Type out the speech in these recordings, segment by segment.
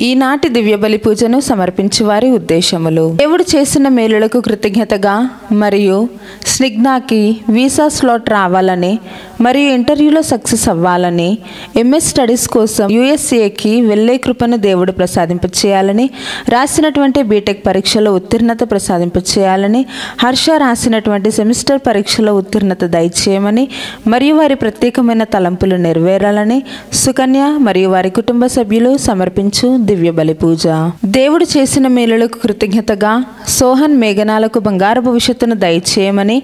ఈనాటి దివ్య బలి పూజను సమర్పించే వారి ఉద్దేశములు: దేవుడు చేసిన మేలులకు కృతజ్ఞతగా మరియు స్నిగ్ధాకి వీసా స్లాట్ రావాలని మరియు ఇంటర్వ్యూలో సక్సెస్ అవ్వాలని, ఎంఎస్ స్టడీస్ కోసం యుఎస్ఏకి వెళ్ళే కృపను దేవుడు ప్రసాదింపచేయాలని, రాసినటువంటి బీటెక్ పరీక్షలో ఉత్తీర్ణత ప్రసాదింపచేయాలని, హర్ష రాసినటువంటి సెమిస్టర్ పరీక్షలో ఉత్తీర్ణత దయచేయమని మరియు వారి ప్రత్యేకమైన తలంపులు నెరవేరాలని సుకన్య మరియు వారి కుటుంబ సభ్యులు సమర్పించు దివ్య బలి పూజ. దేవుడు చేసిన మేలులకు కృతజ్ఞతగా సోహన్ మేఘనాలకు బంగారు భవిష్యత్తును దయచేయమని,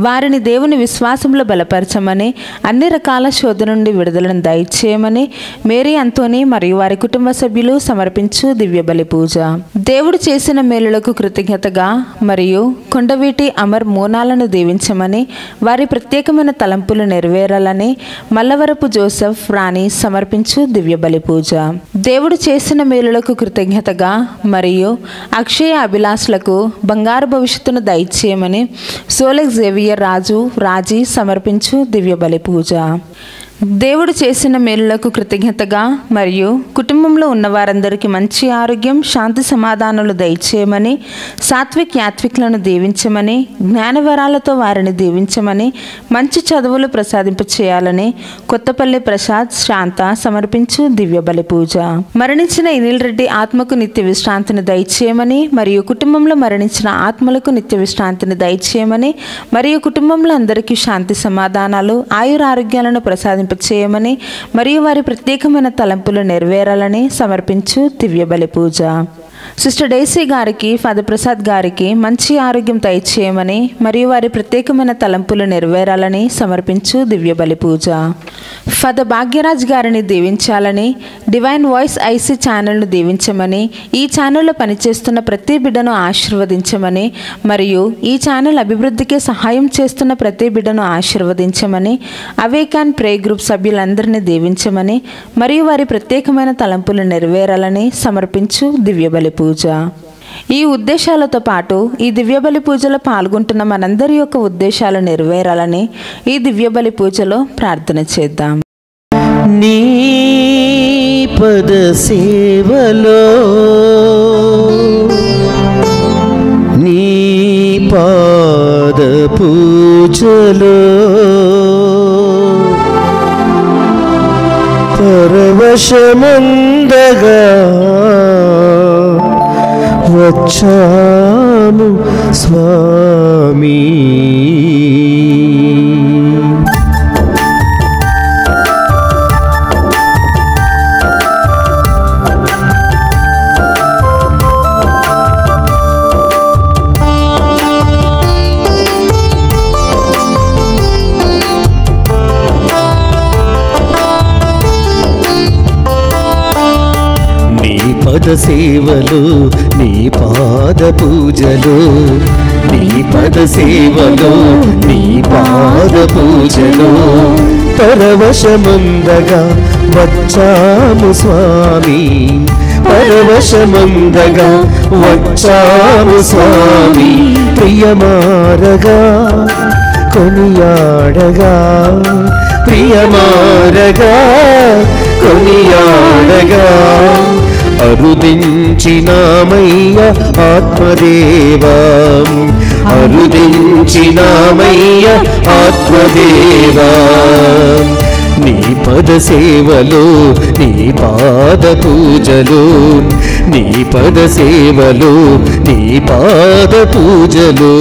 వారిని దేవుని విశ్వాసంలో బలపరచమని, అన్ని రకాల శోధన నుండి విడుదలను దయచేయమని మేరీ అంతోని మరియు వారి కుటుంబ సభ్యులు సమర్పించు దివ్య బలి పూజ. దేవుడు చేసిన మేలులకు కృతజ్ఞతగా మరియు కొండవీటి అమర్ మోనాలను దీవించమని, వారి ప్రత్యేకమైన తలంపులు నెరవేరాలని మల్లవరపు జోసెఫ్ రాణి సమర్పించు దివ్య బలి పూజ. దేవుడు చేసిన మేలులకు కృతజ్ఞతగా మరియు అక్షయ అభిలాషులకు బంగారు భవిష్యత్తును దయచేయమని సోలెక్ జేవియర్ రాజీ సమర్పించు దివ్య బలి పూజ. దేవుడు చేసిన మేలులకు కృతజ్ఞతగా మరియు కుటుంబంలో ఉన్న వారందరికీ మంచి ఆరోగ్యం, శాంతి సమాధానాలు దయచేయమని, సాత్విక్ యాత్విక్లను దీవించమని, జ్ఞానవరాలతో వారిని దీవించమని, మంచి చదువులు ప్రసాదింపచేయాలని కొత్తపల్లి ప్రసాద్ శాంత సమర్పించు దివ్య బలి పూజ. మరణించిన ఇనిల్ రెడ్డి ఆత్మకు నిత్య విశ్రాంతిని దయచేయమని మరియు కుటుంబంలో మరణించిన ఆత్మలకు నిత్య విశ్రాంతిని దయచేయమని మరియు కుటుంబంలో అందరికీ శాంతి సమాధానాలు, ఆయురారోగ్యాలను చేయమని మరియు వారి ప్రత్యేకమైన తలంపులు నెరవేరాలని సమర్పించు దివ్య బలి పూజ. సిస్టర్ డైసీ గారికి, ఫాదర్ ప్రసాద్ గారికి మంచి ఆరోగ్యం దయచేయమని మరియు వారి ప్రత్యేకమైన తలంపులు నెరవేరాలని సమర్పించు దివ్య బలి పూజ. ఫాదర్ భాగ్యరాజ్ గారిని దీవించాలని, డివైన్ వాయిస్ ఐసీ ఛానల్ను దీవించమని, ఈ ఛానల్లో పనిచేస్తున్న ప్రతి బిడ్డను ఆశీర్వదించమని మరియు ఈ ఛానల్ అభివృద్ధికి సహాయం చేస్తున్న ప్రతి బిడ్డను ఆశీర్వదించమని, అవేకాన్ ప్రే గ్రూప్ సభ్యులందరినీ దీవించమని మరియు వారి ప్రత్యేకమైన తలంపులు నెరవేరాలని సమర్పించు దివ్య బలి పూజ. ఈ ఉద్దేశాలతో పాటు ఈ దివ్య బలి పూజలో పాల్గొంటున్న మనందరి యొక్క ఉద్దేశాలు నెరవేరాలని ఈ దివ్య బలి పూజలో ప్రార్థన చేద్దాం. నీ పద సేవలో నీ పాద పూజలో పరవశమందగా వచ్చాము స్వామి. పద సేవలు నీ పాద పూజలు, నీ పద సేవలు నీ పాద పూజలు పరవశమందగా వచ్చాము స్వామి. పరవశమందగా వచ్చాము స్వామి. ప్రియమారగా కొనియాడగా, ప్రియమారగా కొనియాడగా అరుదించినామయ్య ఆత్మదేవా, అరుదించినామయ్య ఆత్మదేవా. నీ పద సేవలో నీ పాద పూజలు, నీ పద సేవలో నీ పాద పూజలు.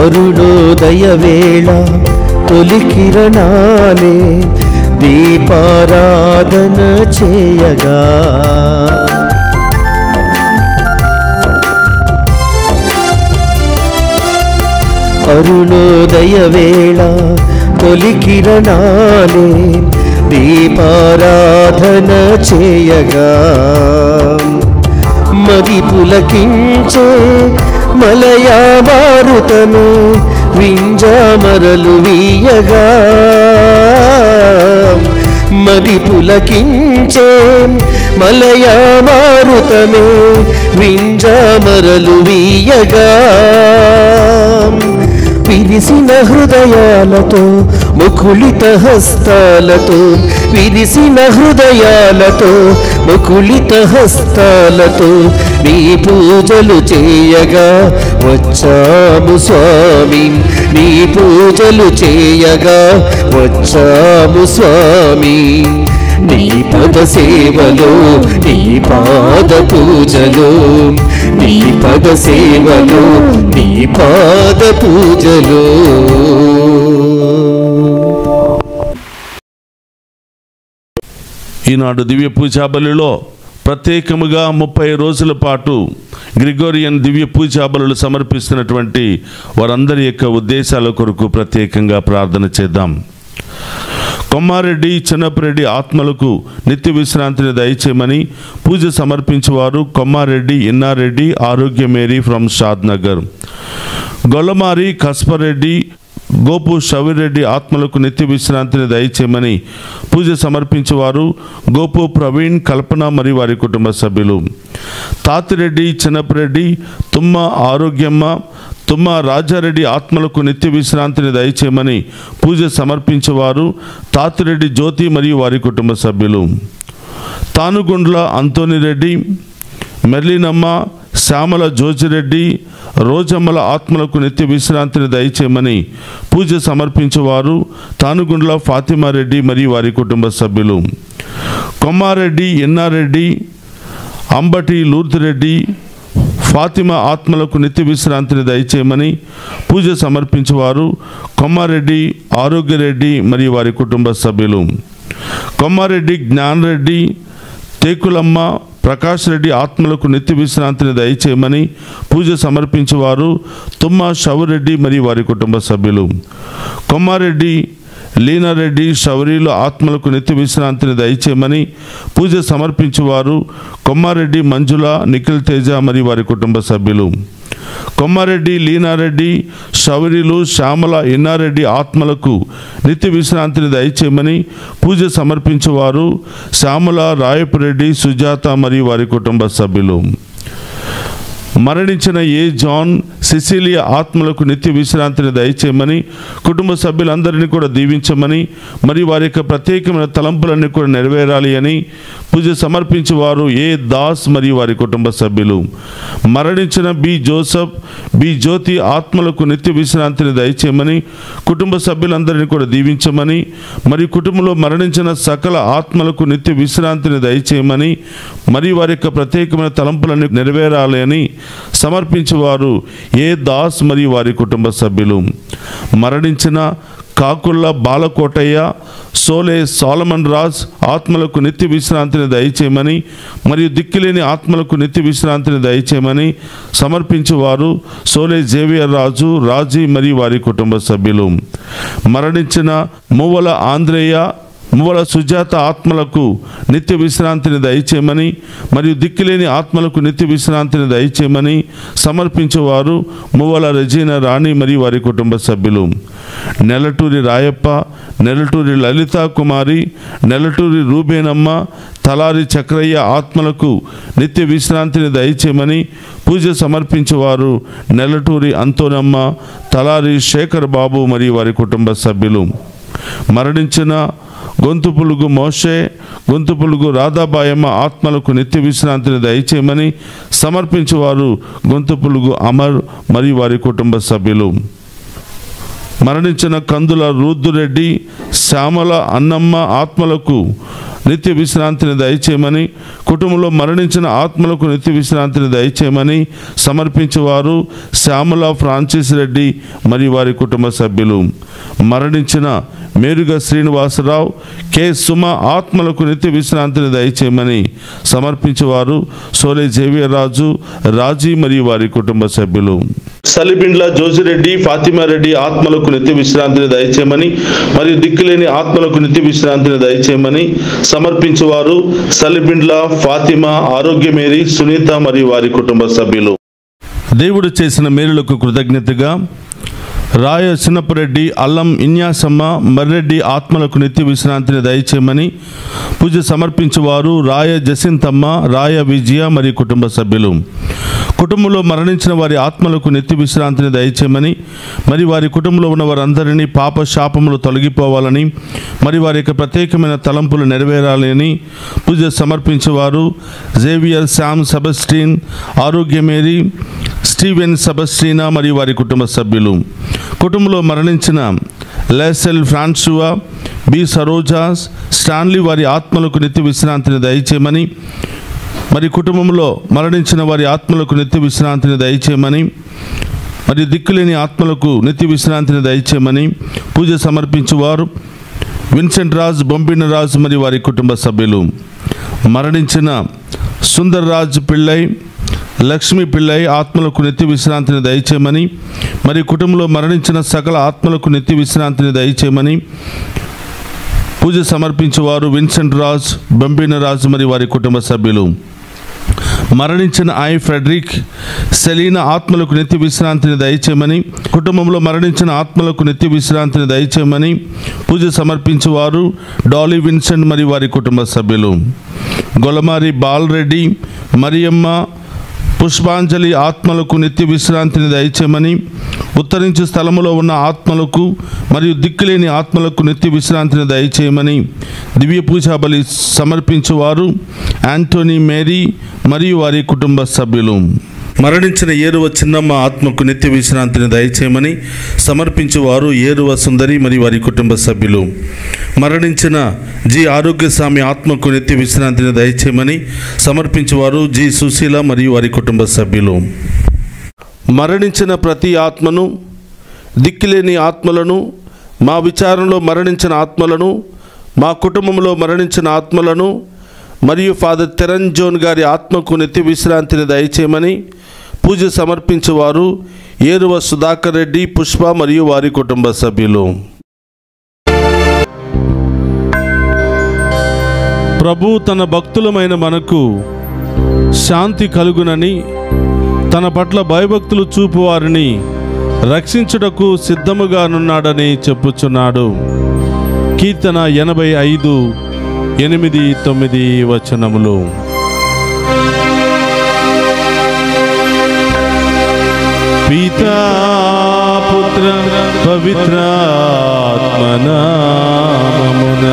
అరుణోదయ వేళ తొలి కిరణాలే దీపారాధన చేయగా, అరుణోదయ వేళ తొలి కిరణాలే దీపారాధన చేయగా, మది పులకించే మలయా మారుతమే వింజామరలు వీయగా మది పులకించే మలయా మారుతమే వింజామరలు వీయగా విరిసిన హృదయాలతో ముకుళిత హస్తాలతో విరిసిన హృదయాలతో ముకుళిత హస్తాలతో నీ పూజలు చేయగా వచ్చాము స్వామి నీ పూజలు చేయగా వచ్చాము స్వామి నీ పద సేవలో నీ పాద పూజలో నీ పద సేవలో నీ పాద పూజలో. ఈనాడు దివ్య పూజా బలిలో ప్రత్యేకముగా 30 రోజుల పాటు గ్రిగోరియన్ దివ్య పూజా బలులు సమర్పిస్తున్నటువంటి వారందరి యొక్క ఉద్దేశాల కొరకు ప్రత్యేకంగా ప్రార్థన చేద్దాం. కొమ్మారెడ్డి చిన్నపరెడ్డి ఆత్మలకు నిత్య విశ్రాంతిని దయచేయమని పూజ సమర్పించేవారు కొమ్మారెడ్డి ఇన్నారెడ్డి ఆరోగ్య మేరీ ఫ్రమ్ షాద్ నగర్. గొల్లమారి కస్పరెడ్డి గోపు షవిరెడ్డి ఆత్మలకు నిత్య విశ్రాంతిని దయచేయమని పూజ సమర్పించేవారు గోపు ప్రవీణ్ కల్పన మరియు వారి కుటుంబ సభ్యులు. తాతిరెడ్డి చిన్నపరెడ్డి తుమ్మ ఆరోగ్యమ్మ తుమ్మ రాజారెడ్డి ఆత్మలకు నిత్య విశ్రాంతిని దయచేయమని పూజ సమర్పించేవారు తాతిరెడ్డి జ్యోతి మరియు వారి కుటుంబ సభ్యులు. తానుగుండ్ల అంతోనిరెడ్డి మెర్లినమ్మ శ్యామల జోజిరెడ్డి రోజమ్మల ఆత్మలకు నిత్య విశ్రాంతిని దయచేయమని పూజ సమర్పించేవారు తానుగుండ్ల ఫాతిమారెడ్డి మరియు వారి కుటుంబ సభ్యులు. కొమ్మారెడ్డి ఎన్నారెడ్డి అంబటి లూర్తిరెడ్డి ఫాతిమా ఆత్మలకు నిత్య విశ్రాంతిని దయచేయమని పూజ సమర్పించేవారు కొమ్మారెడ్డి ఆరోగ్యరెడ్డి మరియు వారి కుటుంబ సభ్యులు. కొమ్మారెడ్డి జ్ఞానరెడ్డి తేకులమ్మ ప్రకాష్ రెడ్డి ఆత్మలకు నిత్య విశ్రాంతిని దయచేయమని పూజ సమర్పించేవారు తుమ్మ షవురెడ్డి మరియు వారి కుటుంబ సభ్యులు. కొమ్మారెడ్డి లీనారెడ్డి షవరీలు ఆత్మలకు నిత్య విశ్రాంతిని దయచేయమని పూజ సమర్పించేవారు కొమ్మారెడ్డి మంజుల నిఖిల్ తేజ మరియు వారి కుటుంబ సభ్యులు. కొమ్మారెడ్డి లీనారెడ్డి షవరీలు శ్యామల ఇన్నారెడ్డి ఆత్మలకు నిత్య విశ్రాంతిని దయచేయమని పూజ సమర్పించేవారు శ్యామల రాయపురెడ్డి సుజాత మరియు వారి కుటుంబ సభ్యులు. మరణించిన ఏ జాన్ సిసిలియా ఆత్మలకు నిత్య విశ్రాంతిని దయచేయమని కుటుంబ సభ్యులందరినీ కూడా దీవించమని మరియు వారి యొక్క ప్రత్యేకమైన తలంపులన్నీ కూడా నెరవేరాలి అని పూజ సమర్పించేవారు ఏ దాస్ మరియు వారి కుటుంబ సభ్యులు. మరణించిన బి జోసఫ్ బి జ్యోతి ఆత్మలకు నిత్య విశ్రాంతిని దయచేయమని కుటుంబ సభ్యులందరినీ కూడా దీవించమని మరియు కుటుంబంలో మరణించిన సకల ఆత్మలకు నిత్య విశ్రాంతిని దయచేయమని మరియు వారి యొక్క ప్రత్యేకమైన తలంపులన్నీ నెరవేరాలి అని సమర్పించేవారు ఏ దాస్ మరియు వారి కుటుంబ సభ్యులు. మరణించిన కాకుళ్ళ బాలకోటయ్య సోలే సాలమన్ రాజ్ ఆత్మలకు నిత్య విశ్రాంతిని దయచేయమని మరియు దిక్కులేని ఆత్మలకు నిత్య విశ్రాంతిని దయచేయమని సమర్పించేవారు సోలే జేవియర్ రాజు రాజీ మరియు వారి కుటుంబ సభ్యులు. మరణించిన మువ్వల ఆంధ్రేయ మువ్వల సుజాత ఆత్మలకు నిత్య విశ్రాంతిని దయచేయమని మరియు దిక్కులేని ఆత్మలకు నిత్య విశ్రాంతిని దయచేయమని సమర్పించేవారు మువ్వల రెజీనా రాణి మరియు వారి కుటుంబ సభ్యులు. నెలటూరి రాయప్ప నెలటూరి లలితా కుమారి నెలటూరి రూబేనమ్మ తలారి చక్రయ్య ఆత్మలకు నిత్య విశ్రాంతిని దయచేయమని పూజ సమర్పించేవారు నెలటూరి అంతోనమ్మ తలారి శేఖర్ బాబు మరియు వారి కుటుంబ సభ్యులు. మరణించిన గొంతుపులుగు మోషే గొంతుపులుగు రాధాబాయమ్మ ఆత్మలకు నిత్య విశ్రాంతిని దయచేయమని సమర్పించేవారు గొంతుపులుగు అమర్ మరియు వారి కుటుంబ సభ్యులు. మరణించిన కందుల రుద్దురెడ్డి శ్యామల అన్నమ్మ ఆత్మలకు నిత్య విశ్రాంతిని దయచేయమని కుటుంబంలో మరణించిన ఆత్మలకు నిత్య విశ్రాంతిని దయచేయమని సమర్పించేవారు శ్యామల ఫ్రాన్సిస్ రెడ్డి మరియు వారి కుటుంబ సభ్యులు. మరణించిన మేరుగ శ్రీనివాసరావు కె సుమ ఆత్మలకు నిత్య విశ్రాంతిని దయచేయమని సమర్పించేవారు సోలే జేవియర్ రాజు రాజీ మరియు వారి కుటుంబ సభ్యులు. సలిబిండ్ల జోజిరెడ్డి ఫాతిమారెడ్డి ఆత్మలకు నిత్య విశ్రాంతిని దయచేయమని మరియు దిక్కులేని ఆత్మలకు నిత్య విశ్రాంతిని దయచేయమని సమర్పించేవారు సలిబిండ్ల ఫాతిమా ఆరోగ్య మేరీ సునీత మరియు వారి కుటుంబ సభ్యులు. దేవుడు చేసిన మేలులకు కృతజ్ఞతగా రాయ చిన్నపురెడ్డి, అల్లం ఇన్యాసమ్మ, మర్రెడ్డి ఆత్మలకు నిత్య విశ్రాంతిని దయచేయమని పూజ సమర్పించేవారు రాయ జసింతమ్మ, రాయ విజయ మరియు కుటుంబ సభ్యులు. కుటుంబంలో మరణించిన వారి ఆత్మలకు నిత్య విశ్రాంతిని దయచేయమని, మరి వారి కుటుంబంలో ఉన్న వారందరినీ పాప శాపములు తొలగిపోవాలని, మరి వారి యొక్క ప్రత్యేకమైన తలంపులు నెరవేరాలని పూజ సమర్పించేవారు జేవియర్, శామ్ సెబస్టిన్, ఆరోగ్యమేరీ, స్టీవెన్ సెబస్టినా మరియు వారి కుటుంబ సభ్యులు. కుటుంబంలో మరణించిన లెసెల్ ఫ్రాన్సువా, బి సరోజా, స్టాన్లీ వారి ఆత్మలకు నిత్య విశ్రాంతిని దయచేయమని, మరి కుటుంబంలో మరణించిన వారి ఆత్మలకు నిత్య విశ్రాంతిని దయచేయమని, మరి దిక్కులేని ఆత్మలకు నిత్య విశ్రాంతిని దయచేయమని పూజ సమర్పించేవారు విన్సెంట్ రాజ్, బొంబిన రాజ్ మరియు వారి కుటుంబ సభ్యులు. మరణించిన సుందర్ రాజ్ పిళ్ళై, లక్ష్మీ పిళ్ళై ఆత్మలకు నిత్య విశ్రాంతిని దయచేయమని, మరి కుటుంబంలో మరణించిన సకల ఆత్మలకు నిత్య విశ్రాంతిని దయచేయమని పూజ సమర్పించేవారు విన్సెంట్ రాజ్, బొంబిన రాజ్ మరియు వారి కుటుంబ సభ్యులు. మరణించిన ఫ్రెడరిక్, సెలీనా ఆత్మలకు నిత్య విశ్రాంతిని దయచేయమని, కుటుంబంలో మరణించిన ఆత్మలకు నిత్య విశ్రాంతిని దయచేయమని పూజ సమర్పించేవారు డాలీ విన్సెంట్ మరియు వారి కుటుంబ సభ్యులు. గొలమారి బాలరెడ్డి, మరియమ్మ, పుష్పాంజలి ఆత్మలకు నిత్య విశ్రాంతిని దయచేయమని, ఉత్తరించే స్థలములో ఉన్న ఆత్మలకు మరియు దిక్కులేని ఆత్మలకు నిత్య విశ్రాంతిని దయచేయమని దివ్య పూజా బలి సమర్పించేవారు యాంటోనీ మేరీ మరియు వారి కుటుంబ సభ్యులు. మరణించిన ఏరువ చిన్నమ్మ ఆత్మకు నిత్య విశ్రాంతిని దయచేయమని సమర్పించేవారు ఏరువ సుందరి మరియు వారి కుటుంబ సభ్యులు. మరణించిన జి ఆరోగ్యస్వామి ఆత్మకు నిత్య విశ్రాంతిని దయచేయమని సమర్పించేవారు జి సుశీల మరియు వారి కుటుంబ సభ్యులు. మరణించిన ప్రతి ఆత్మను, దిక్కులేని ఆత్మలను, మా విచారంలో మరణించిన ఆత్మలను, మా కుటుంబంలో మరణించిన ఆత్మలను మరియు ఫాదర్ తెరన్ జోన్ గారి ఆత్మకు నిత్య విశ్రాంతిని దయచేయమని పూజ సమర్పించేవారు ఏరువ సుధాకర్ రెడ్డి, పుష్ప మరియు వారి కుటుంబ సభ్యులు. ప్రభు తన భక్తులమైన మనకు శాంతి కలుగునని, తన పట్ల భయభక్తులు చూపు వారిని రక్షించుటకు సిద్ధముగానున్నాడని చెప్పుచున్నాడు. కీర్తన 85, 8, 9 వచనములు. పితా పుత్ర పవిత్రాత్మ నామమున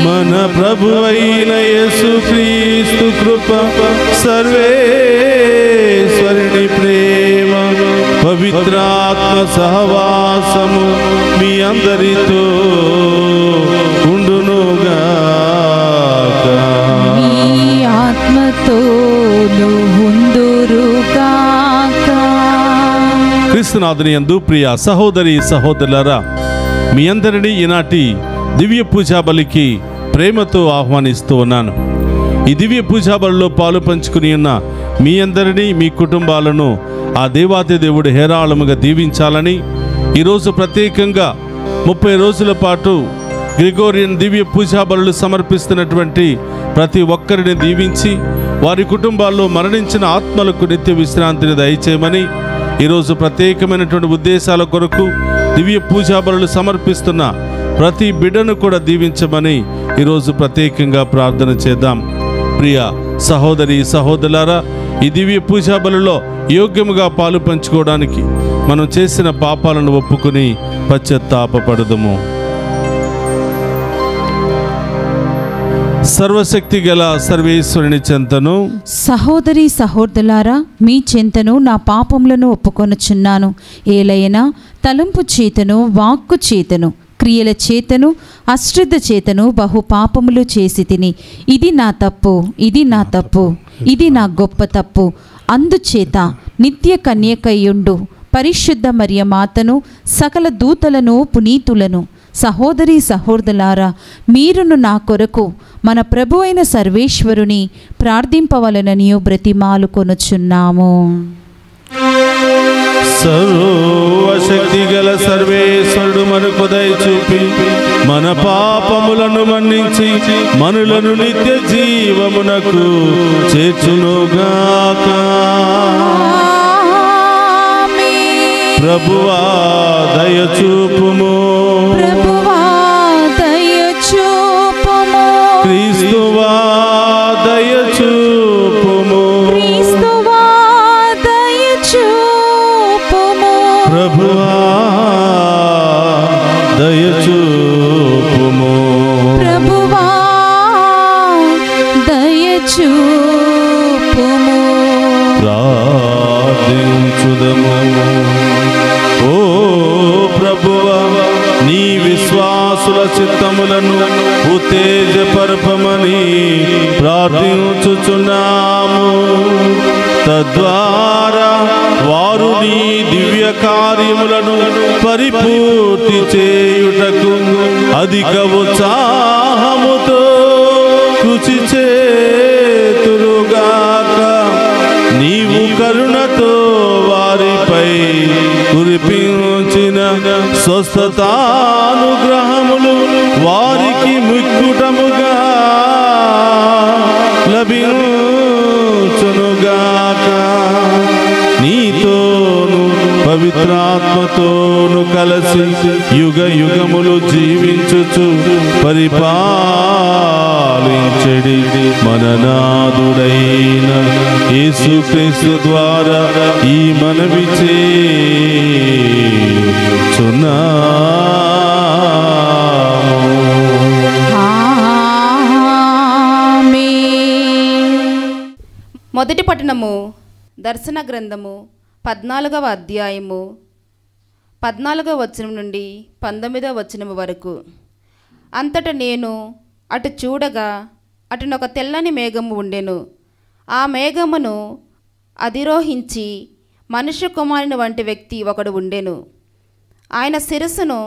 మన ప్రభువైన యేసుక్రీస్తు కృప, సర్వేశ్వరుని ప్రేమ, పవిత్రాత్మ సహవాసము మీ అందరితో ఉండునుగాక. మీ ఆత్మతోను ఉండురుగాక. క్రీస్తునాథుని యందు ప్రియ సహోదరి సహోదరులారా, మీ అందరినీ ఈనాటి దివ్య పూజా బలికి ప్రేమతో ఆహ్వానిస్తూ ఉన్నాను. ఈ దివ్య పూజా బలిలో పాలు పంచుకుని ఉన్న మీ అందరినీ, మీ కుటుంబాలను ఆ దేవాతి దేవుడు హేరాళముగా దీవించాలని ఈరోజు ప్రత్యేకంగా 30 రోజుల పాటు గ్రిగోరియన్ దివ్య పూజా బలులు సమర్పిస్తున్నటువంటి ప్రతి ఒక్కరిని దీవించి వారి కుటుంబాల్లో మరణించిన ఆత్మలకు నిత్య విశ్రాంతిని దయచేయమని, ఈరోజు ప్రత్యేకమైనటువంటి ఉద్దేశాల కొరకు దివ్య పూజా బలులు సమర్పిస్తున్న ప్రతి బిడ్డను కూడా దీవించమని ఈరోజు ప్రత్యేకంగా ప్రార్థన చేద్దాం. ప్రియ సహోదరి సహోదరులారా, ఈ దివ్య పూజా బలిలో యోగ్యముగా పాలు పంచుకోవడానికి మనం చేసిన పాపాలను ఒప్పుకుని పశ్చాత్తాపపడదుము. సర్వశక్తి గల సర్వేశ్వరుని చెంతను, సహోదరి సహోదరులారా, మీ చెంతను నా పాపములను ఒప్పుకొనుచున్నాను. ఏలైనా తలంపు చేతను, వాక్కు చేతను, క్రియల చేతను, అశ్రద్ధ చేతను బహు పాపములు చేసి తిని, ఇది నా తప్పు, ఇది నా తప్పు, ఇది నా గొప్ప తప్పు. అందుచేత నిత్య కన్యకయ్యుండు పరిశుద్ధ మరియ మాతను, సకల దూతలను, పునీతులను, సహోదరి సహోదరులారా, మీరును నా కొరకు మన ప్రభు అయిన సర్వేశ్వరుని ప్రార్థింపవలనని బ్రతిమాలు కొనుచున్నాము. సర్వశక్తి గల సర్వేశ్వరుడు మనకు దయ చూపి మన పాపములను మన్నించి మనులను నిత్య జీవమునకు చేర్చునుగాక. ప్రభువా దయచూపుము, ప్రభువా దయచూపుము, క్రీస్తువా దయచూపుము, క్రీస్తువా దయచూపుము, ప్రభువా దయచూపుము, ప్రభువా దయచూపుము. ప్రార్థించుదము. ఓ ప్రభువా, నీ విశ్వాసుల చిత్తములను ఉత్తేజపరపమని ప్రార్థించుచున్నాము. తద్వారా వారు నీ దివ్య కార్యములను పరిపూర్తి చేయుటకు అధిక ఉత్సాహముతో కృషి చేతురుగాక. నీవు కరుణతో వారిపై కురిపించిన స్వస్థతానుగ్రహములు వారికి ముక్కుటముగా లభించునుగాక. నీతోను పవిత్రాత్మతోను కలసి యుగ యుగములు జీవించుచు పరిపాలించెడి మననాథుడైన యేసుక్రీస్తు ద్వారా ఈ మనవి మొదటి పట్టణము దర్శన గ్రంథము 14వ అధ్యాయము 14వ వచనం నుండి 19వ వచనం వరకు. అంతట నేను అటు చూడగా అటునొక తెల్లని మేఘము ఉండెను. ఆ మేఘమును అధిరోహించి మనుష్య కుమారుని వంటి వ్యక్తి ఒకడు ఉండెను. ఆయన శిరస్సును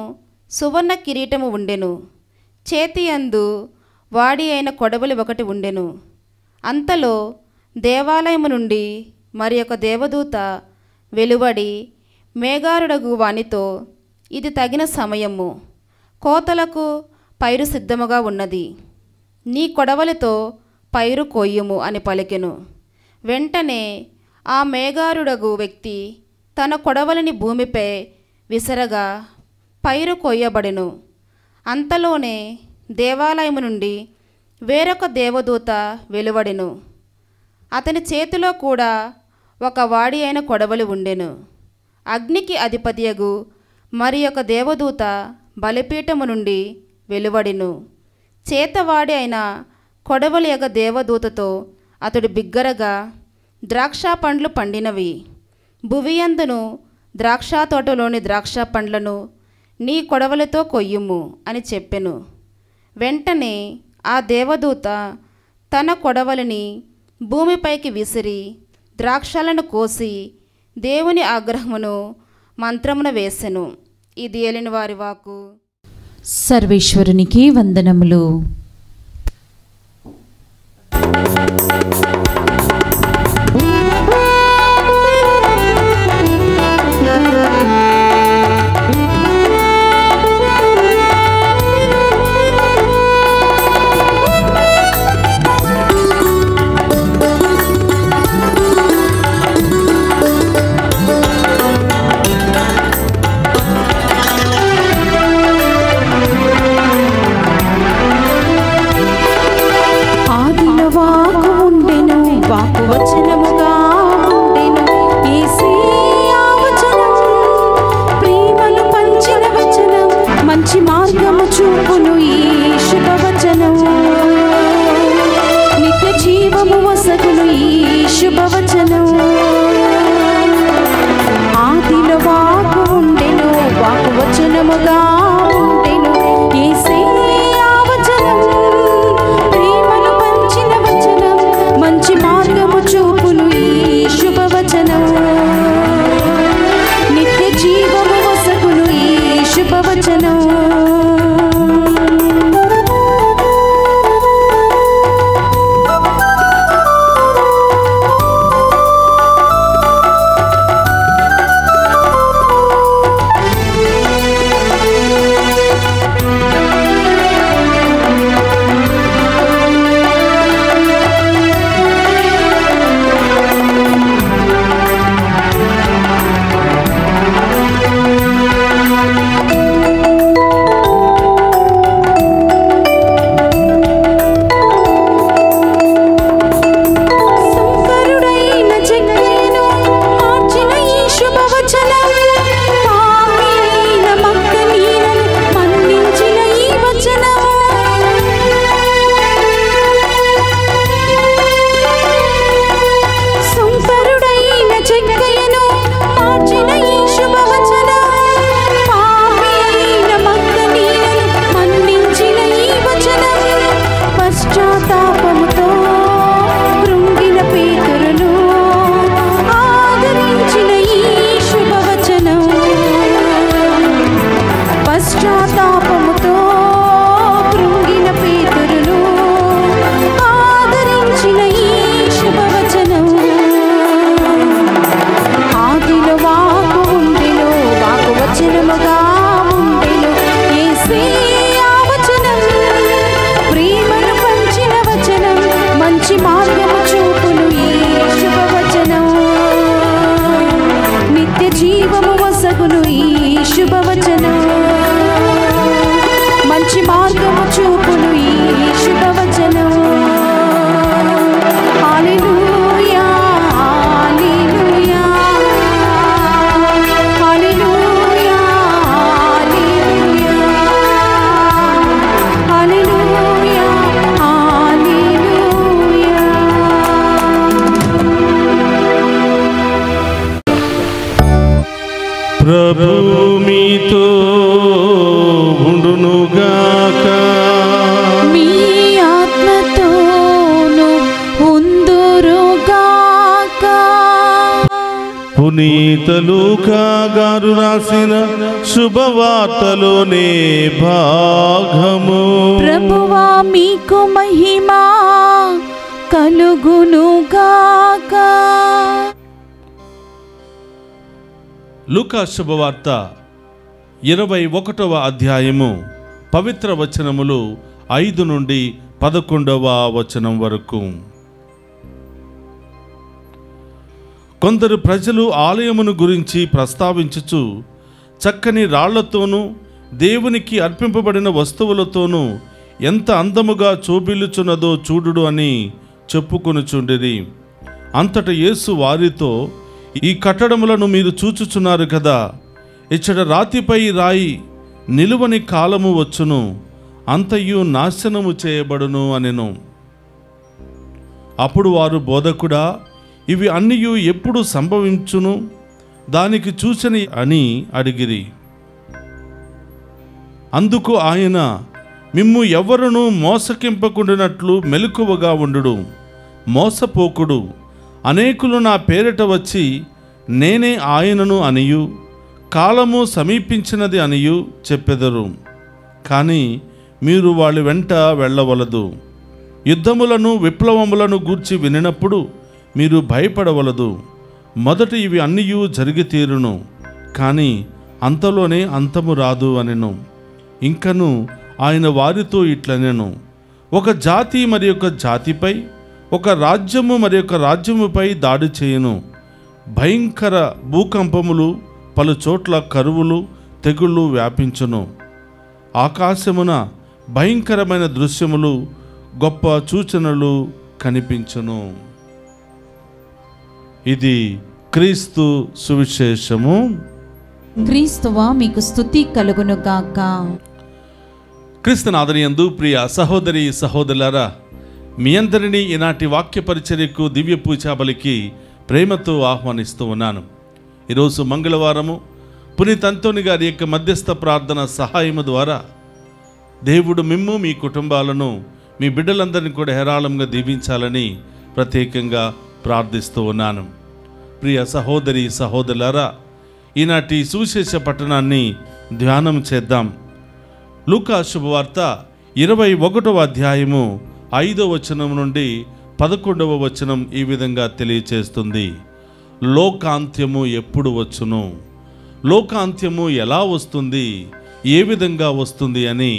సువర్ణ కిరీటము ఉండెను. చేతి యందు వాడి అయిన కొడవలి ఒకటి ఉండెను. అంతలో దేవాలయము నుండి మరి ఒక దేవదూత వెలువడి మేఘారుడగు వానితో, ఇది తగిన సమయము, కోతలకు పైరు సిద్ధముగా ఉన్నది, నీ కొడవలితో పైరు కొయ్యుము అని పలికెను. వెంటనే ఆ మేఘారుడగు వ్యక్తి తన కొడవలిని భూమిపై విసరగా పైరు కొయ్యబడెను. అంతలోనే దేవాలయము నుండి వేరొక దేవదూత వెలువడెను. అతని చేతిలో కూడా ఒక వాడి అయిన కొడవలి ఉండెను. అగ్నికి అధిపతియగు మరి ఒక దేవదూత బలిపీఠము నుండి వెలువడెను. చేతవాడి అయిన కొడవలి యొక్క దేవదూతతో అతడు బిగ్గరగా, ద్రాక్ష పండ్లు పండినవి, భువియందును ద్రాక్ష తోటలోని ద్రాక్ష పండ్లను నీ కొడవలితో కొయ్యుము అని చెప్పెను. వెంటనే ఆ దేవదూత తన కొడవలిని భూమిపైకి విసిరి ద్రాక్షలను కోసి దేవుని ఆగ్రహమును మంత్రమున వేసెను. ఇది ఏలిన వారి వాక్కు. సర్వేశ్వరునికి వందనములు. ఆదిలో వాక్కు ఉండెను, శుభవచనం పాపినైన మగ్దలీనను మన్నించిన ఈ వచనం సుందరుడైన చెక్కయ్యను మార్చిన ఈ శుభవచనం పాపినైన మగ్దలీనను మన్నించిన ఈ వచనం పశ్చాత్తాపముతో కృంగిన పేతురును ఆదరించిన ఈ శుభవచనం పశ్చాత్తాపముతో కృంగిన పేతురును ఆదరించిన ఈ శుభవచనం ఆదిలో వాకు ఉండెను వాకు వచనముగా ఉండెను యేసే ఆ వచనం ప్రేమను పంచిన వచనం మంచి మార్గము చూపును ఈ శుభవచనం నిత్య జీవము వసగును ఈ శుభవచనం మంచి మార్గము చూపును ఈ శుభవచనం హల్లెలూయా హల్లెలూయా హల్లెలూయా హల్లెలూయా హల్లెలూయా హల్లెలూయా. ప్రభు మీతో ఉండునుగాక. మీ ఆత్మతోను ఉందురుగాక. పునీత లూకా గారు రాసిన శుభవార్తలోనే భాగము. ప్రభువా మీకు మహిమ కలుగునుగాక. లూకా శుభవార్త 21వ అధ్యాయము పవిత్ర వచనములు 5 నుండి 11వ వచనం వరకు. కొందరు ప్రజలు ఆలయమును గురించి ప్రస్తావించుచు చక్కని రాళ్లతోనూ దేవునికి అర్పింపబడిన వస్తువులతోనూ ఎంత అందముగా చోబిల్లుచున్నదో చూడుడు అని చెప్పుకొనుచుండిరి. అంతట యేసు వారితో, ఈ కట్టడములను మీరు చూచుచున్నారు కదా, ఇచ్చట రాతిపై రాయి నిలువని కాలము వచ్చును, అంతయు నాశనము చేయబడును అనెను. అప్పుడు వారు, బోధకుడా, ఇవి అన్నియు ఎప్పుడు సంభవించును, దానికి సూచన అని అడిగిరి. అందుకు ఆయన, మిమ్ము ఎవ్వరునూ మోసకింపకుండినట్లు మెలకువగా ఉండుడు, మోసపోకుడు. అనేకులు నా పేరిట వచ్చి నేనే ఆయనను అనియు కాలము సమీపించినది అనియు చెప్పెదరు. కానీ మీరు వాళ్ళ వెంట వెళ్ళవలదు. యుద్ధములను విప్లవములను గూర్చి వినినప్పుడు మీరు భయపడవలదు. మొదట ఇవి అన్నియూ జరిగి తీరును, కానీ అంతలోనే అంతము రాదు అనెను. ఇంకను ఆయన వారితో ఇట్లనెను, ఒక జాతి మరి ఒక జాతిపై, ఒక రాజ్యము మరి ఒక రాజ్యముపై దాడి చేయును. భయంకర భూకంపములు, పలు చోట్ల కరువులు, తెగుళ్ళు వ్యాపించును. ఆకాశమున భయంకరమైన దృశ్యములు, గొప్ప సూచనలు కనిపించును. ఇది క్రీస్తు సువిశేషము. క్రీస్తువా మీకు స్తుతి కలుగునుగాక. క్రీస్తునాథనియందు ప్రియ సహోదరి సహోదరులారా, మీ అందరినీ ఈనాటి వాక్య పరిచర్యకు దివ్య పూజాబలికి ప్రేమతో ఆహ్వానిస్తూ ఉన్నాను. ఈరోజు మంగళవారము పునీత అంతోని గారి యొక్క మధ్యస్థ ప్రార్థన సహాయము ద్వారా దేవుడు మిమ్ము, మీ కుటుంబాలను, మీ బిడ్డలందరినీ కూడా హేరాళంగా దీవించాలని ప్రత్యేకంగా ప్రార్థిస్తూ ఉన్నాను. ప్రియ సహోదరి సహోదరులారా, ఈనాటి సువిశేష పట్టణాన్ని ధ్యానం చేద్దాం. లూకా శుభవార్త 21వ అధ్యాయము 5వ వచనం నుండి 11వ వచనం ఈ విధంగా తెలియచేస్తుంది. లోకాంత్యము ఎప్పుడు వచ్చును, లోకాంత్యము ఎలా వస్తుంది, ఏ విధంగా వస్తుంది అని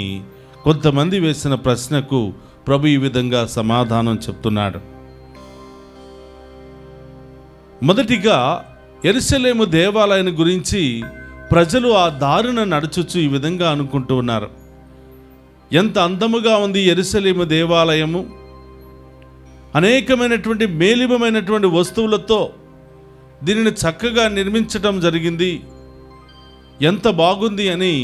కొంతమంది వేసిన ప్రశ్నకు ప్రభు ఈ విధంగా సమాధానం చెప్తున్నాడు. మొదటిగా యెరూషలేము దేవాలయాన్ని గురించి ప్రజలు ఆ దారిన నడుచుచు ఈ విధంగా అనుకుంటూ ఉన్నారు. ఎంత అందముగా ఉంది యెరూషలేము దేవాలయము, అనేకమైనటువంటి మేలిమమైనటువంటి వస్తువులతో దీనిని చక్కగా నిర్మించటం జరిగింది, ఎంత బాగుంది అని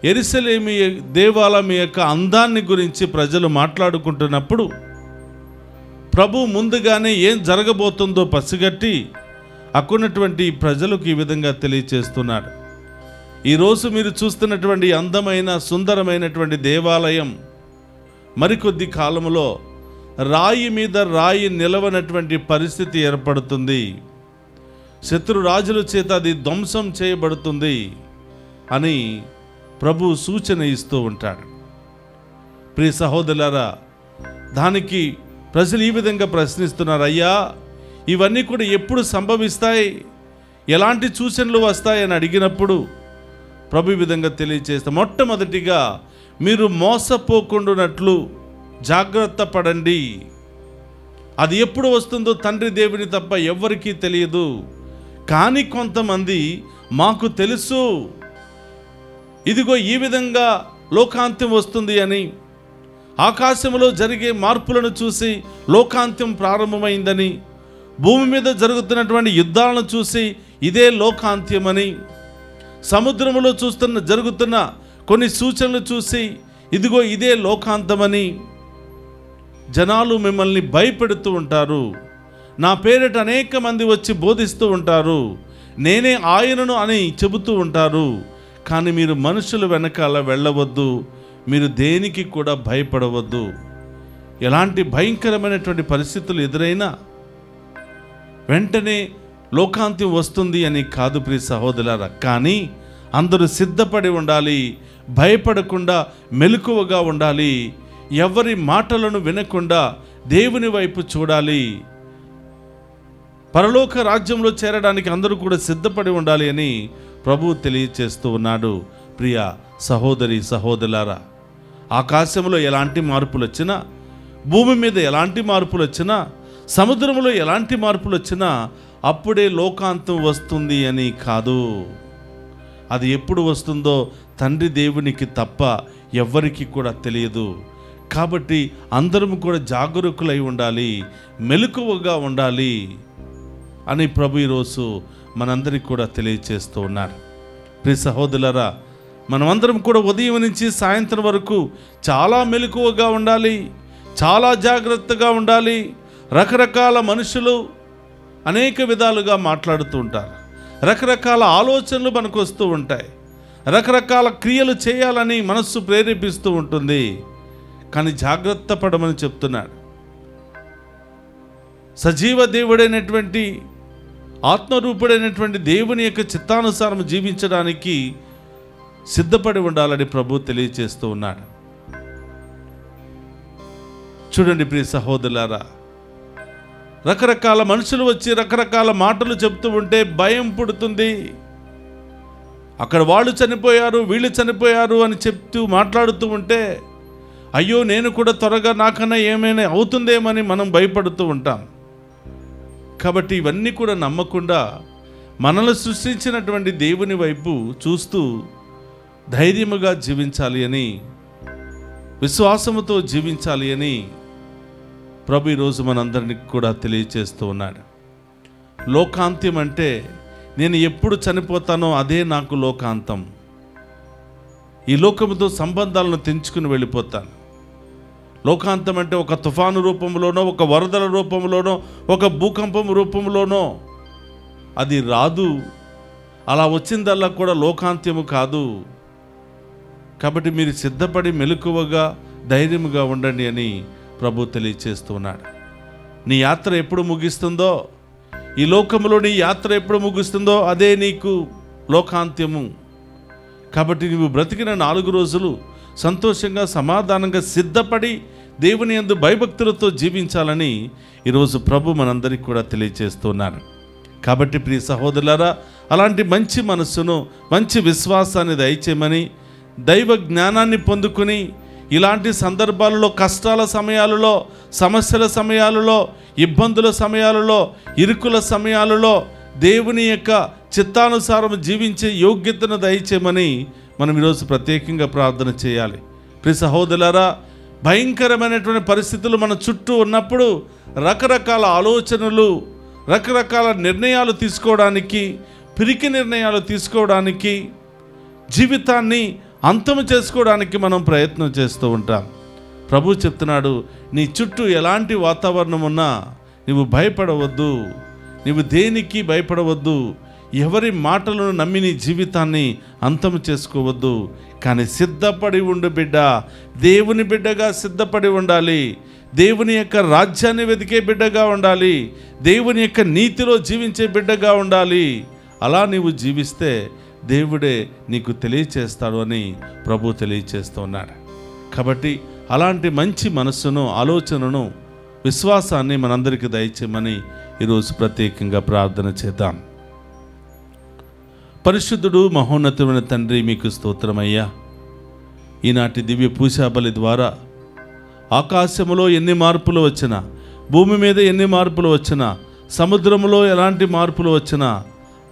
యెరూషలేము దేవాలయం యొక్క అందాన్ని గురించి ప్రజలు మాట్లాడుకుంటున్నప్పుడు ప్రభు ముందుగానే ఏం జరగబోతుందో పసిగట్టి అక్కడున్నటువంటి ప్రజలకు ఈ విధంగా తెలియచేస్తున్నాడు. ఈరోజు మీరు చూస్తున్నటువంటి అందమైన సుందరమైనటువంటి దేవాలయం మరికొద్ది కాలంలో రాయి మీద రాయి నిలవనటువంటి పరిస్థితి ఏర్పడుతుంది. శత్రు రాజుల చేత అది ధ్వంసం చేయబడుతుంది అని ప్రభు సూచన ఇస్తూ ఉంటాడు. ప్రియ సహోదరులారా, దానికి ప్రజలు ఈ విధంగా ప్రశ్నిస్తున్నారు, అయ్యా ఇవన్నీ కూడా ఎప్పుడు సంభవిస్తాయి, ఎలాంటి సూచనలు వస్తాయని అడిగినప్పుడు ప్రభు ఈ విధంగా తెలియజేస్తా, మొట్టమొదటిగా మీరు మోసపోకుండానట్లు జాగ్రత్త పడండి. అది ఎప్పుడు వస్తుందో తండ్రి దేవుని తప్ప ఎవ్వరికీ తెలియదు. కానీ కొంతమంది మాకు తెలుసు, ఇదిగో ఈ విధంగా లోకాంత్యం వస్తుంది అని, ఆకాశంలో జరిగే మార్పులను చూసి లోకాంత్యం ప్రారంభమైందని, భూమి మీద జరుగుతున్నటువంటి యుద్ధాలను చూసి ఇదే లోకాంత్యమని, సముద్రంలో జరుగుతున్న కొన్ని సూచనలు చూసి ఇదిగో ఇదే లోకాంతమని జనాలు మిమ్మల్ని భయపెడుతూ ఉంటారు. నా పేరిట అనేక మంది వచ్చి బోధిస్తూ ఉంటారు, నేనే ఆయనను అని చెబుతూ ఉంటారు. కానీ మీరు మనుషుల వెనకాల వెళ్ళవద్దు, మీరు దేనికి కూడా భయపడవద్దు. ఎలాంటి భయంకరమైనటువంటి పరిస్థితులు ఎదురైనా వెంటనే లోకాంత్యం వస్తుంది అని కాదు ప్రియ సహోదరులారా. కానీ అందరూ సిద్ధపడి ఉండాలి, భయపడకుండా మెలకువగా ఉండాలి, ఎవరి మాటలను వినకుండా దేవుని వైపు చూడాలి. పరలోక రాజ్యంలో చేరడానికి అందరూ కూడా సిద్ధపడి ఉండాలి అని ప్రభువు తెలియచేస్తూ ఉన్నాడు. ప్రియ సహోదరి సహోదరులారా, ఆకాశంలో ఎలాంటి మార్పులు వచ్చినా, భూమి మీద ఎలాంటి మార్పులు వచ్చినా, సముద్రంలో ఎలాంటి మార్పులు వచ్చినా అప్పుడే లోకాంతం వస్తుంది అని కాదు. అది ఎప్పుడు వస్తుందో తండ్రి దేవునికి తప్ప ఎవ్వరికి కూడా తెలియదు. కాబట్టి అందరం కూడా జాగరూకులై ఉండాలి, మెలకువగా ఉండాలి అని ప్రభు ఈరోజు మనందరికీ కూడా తెలియచేస్తూ ఉన్నారు. ప్రియ సహోదరులారా, మనమందరం కూడా ఉదయం నుంచి సాయంత్రం వరకు చాలా మెలకువగా ఉండాలి, చాలా జాగ్రత్తగా ఉండాలి. రకరకాల మనుషులు అనేక విధాలుగా మాట్లాడుతూ ఉంటారు, రకరకాల ఆలోచనలు మనకు వస్తూ ఉంటాయి, రకరకాల క్రియలు చేయాలని మనస్సు ప్రేరేపిస్తూ ఉంటుంది. కానీ జాగ్రత్త పడమని చెప్తున్నాడు. సజీవ దేవుడైనటువంటి ఆత్మరూపుడైనటువంటి దేవుని యొక్క చిత్తానుసారం జీవించడానికి సిద్ధపడి ఉండాలని ప్రభు తెలియజేస్తూ ఉన్నాడు. చూడండి ప్రియ సహోదరులారా, రకరకాల మనుషులు వచ్చి రకరకాల మాటలు చెప్తూ ఉంటే భయం పుడుతుంది. అక్కడ వాళ్ళు చనిపోయారు, వీళ్ళు చనిపోయారు అని చెప్తూ మాట్లాడుతూ ఉంటే అయ్యో నేను కూడా త్వరగా నాకన్నా ఏమైనా అవుతుందేమని మనం భయపడుతూ ఉంటాం. కాబట్టి ఇవన్నీ కూడా నమ్మకుండా మనల్ని సృష్టించినటువంటి దేవుని వైపు చూస్తూ ధైర్యముగా జీవించాలి అని, విశ్వాసముతో జీవించాలి అని ప్రభు ఈరోజు మనందరినీ కూడా తెలియచేస్తూ ఉన్నాడు. లోకాంత్యం అంటే నేను ఎప్పుడు చనిపోతానో అదే నాకు లోకాంతం. ఈ లోకముతో సంబంధాలను తెంచుకుని వెళ్ళిపోతాను. లోకాంతం అంటే ఒక తుఫాను రూపంలోనో, ఒక వరదల రూపంలోనో, ఒక భూకంపం రూపంలోనో అది రాదు. అలా వచ్చిందల్లా కూడా లోకాంత్యము కాదు. కాబట్టి మీరు సిద్ధపడి మెలకువగా ధైర్యముగా ఉండండి అని ప్రభు తెలియచేస్తూ ఉన్నాడు. నీ యాత్ర ఎప్పుడు ముగిస్తుందో, ఈ లోకంలో నీ యాత్ర ఎప్పుడు ముగుస్తుందో అదే నీకు లోకాంత్యము. కాబట్టి నువ్వు బ్రతికిన 4 రోజులు సంతోషంగా సమాధానంగా సిద్ధపడి దేవుని యందు భయభక్తులతో జీవించాలని ఈరోజు ప్రభు మనందరికీ కూడా తెలియజేస్తున్నాను. కాబట్టి ప్రియ సహోదరులారా, అలాంటి మంచి మనస్సును, మంచి విశ్వాసాన్ని దయచేయమని, దైవ జ్ఞానాన్ని పొందుకుని ఇలాంటి సందర్భాలలో, కష్టాల సమయాలలో, సమస్యల సమయాలలో, ఇబ్బందుల సమయాలలో, ఇరుకుల సమయాలలో దేవుని యొక్క చిత్తానుసారం జీవించే యోగ్యతను దయచేయమని మనం ఈరోజు ప్రత్యేకంగా ప్రార్థన చేయాలి. ప్రియ సహోదరులారా, భయంకరమైనటువంటి పరిస్థితులు మన చుట్టూ ఉన్నప్పుడు రకరకాల ఆలోచనలు, రకరకాల నిర్ణయాలు తీసుకోవడానికి, పిరికి నిర్ణయాలు తీసుకోవడానికి, జీవితాన్ని అంతం చేసుకోవడానికి మనం ప్రయత్నం చేస్తూ ఉంటాం. ప్రభు చెప్తున్నాడు, నీ చుట్టూ ఎలాంటి వాతావరణం ఉన్నా నువ్వు భయపడవద్దు, నువ్వు దేనికి భయపడవద్దు, ఎవరి మాటలను నమ్మి నీ జీవితాన్ని అంతం చేసుకోవద్దు. కానీ సిద్ధపడి ఉండు బిడ్డ, దేవుని బిడ్డగా సిద్ధపడి ఉండాలి. దేవుని యొక్క రాజ్యాన్ని వెతికే బిడ్డగా ఉండాలి. దేవుని యొక్క నీతిలో జీవించే బిడ్డగా ఉండాలి. అలా నీవు జీవిస్తే దేవుడే నీకు తెలియచేస్తాడు అని ప్రభు తెలియచేస్తున్నాడు. కాబట్టి అలాంటి మంచి మనస్సును, ఆలోచనను, విశ్వాసాన్ని మనందరికీ దయచేయమని ఈరోజు ప్రత్యేకంగా ప్రార్థన చేద్దాం. పరిశుద్ధుడు, మహోన్నతమైన తండ్రి, మీకు స్తోత్రమయ్యా. ఈనాటి దివ్య పూజాబలి ద్వారా ఆకాశములో ఎన్ని మార్పులు వచ్చినా, భూమి మీద ఎన్ని మార్పులు వచ్చినా, సముద్రములో ఎలాంటి మార్పులు వచ్చినా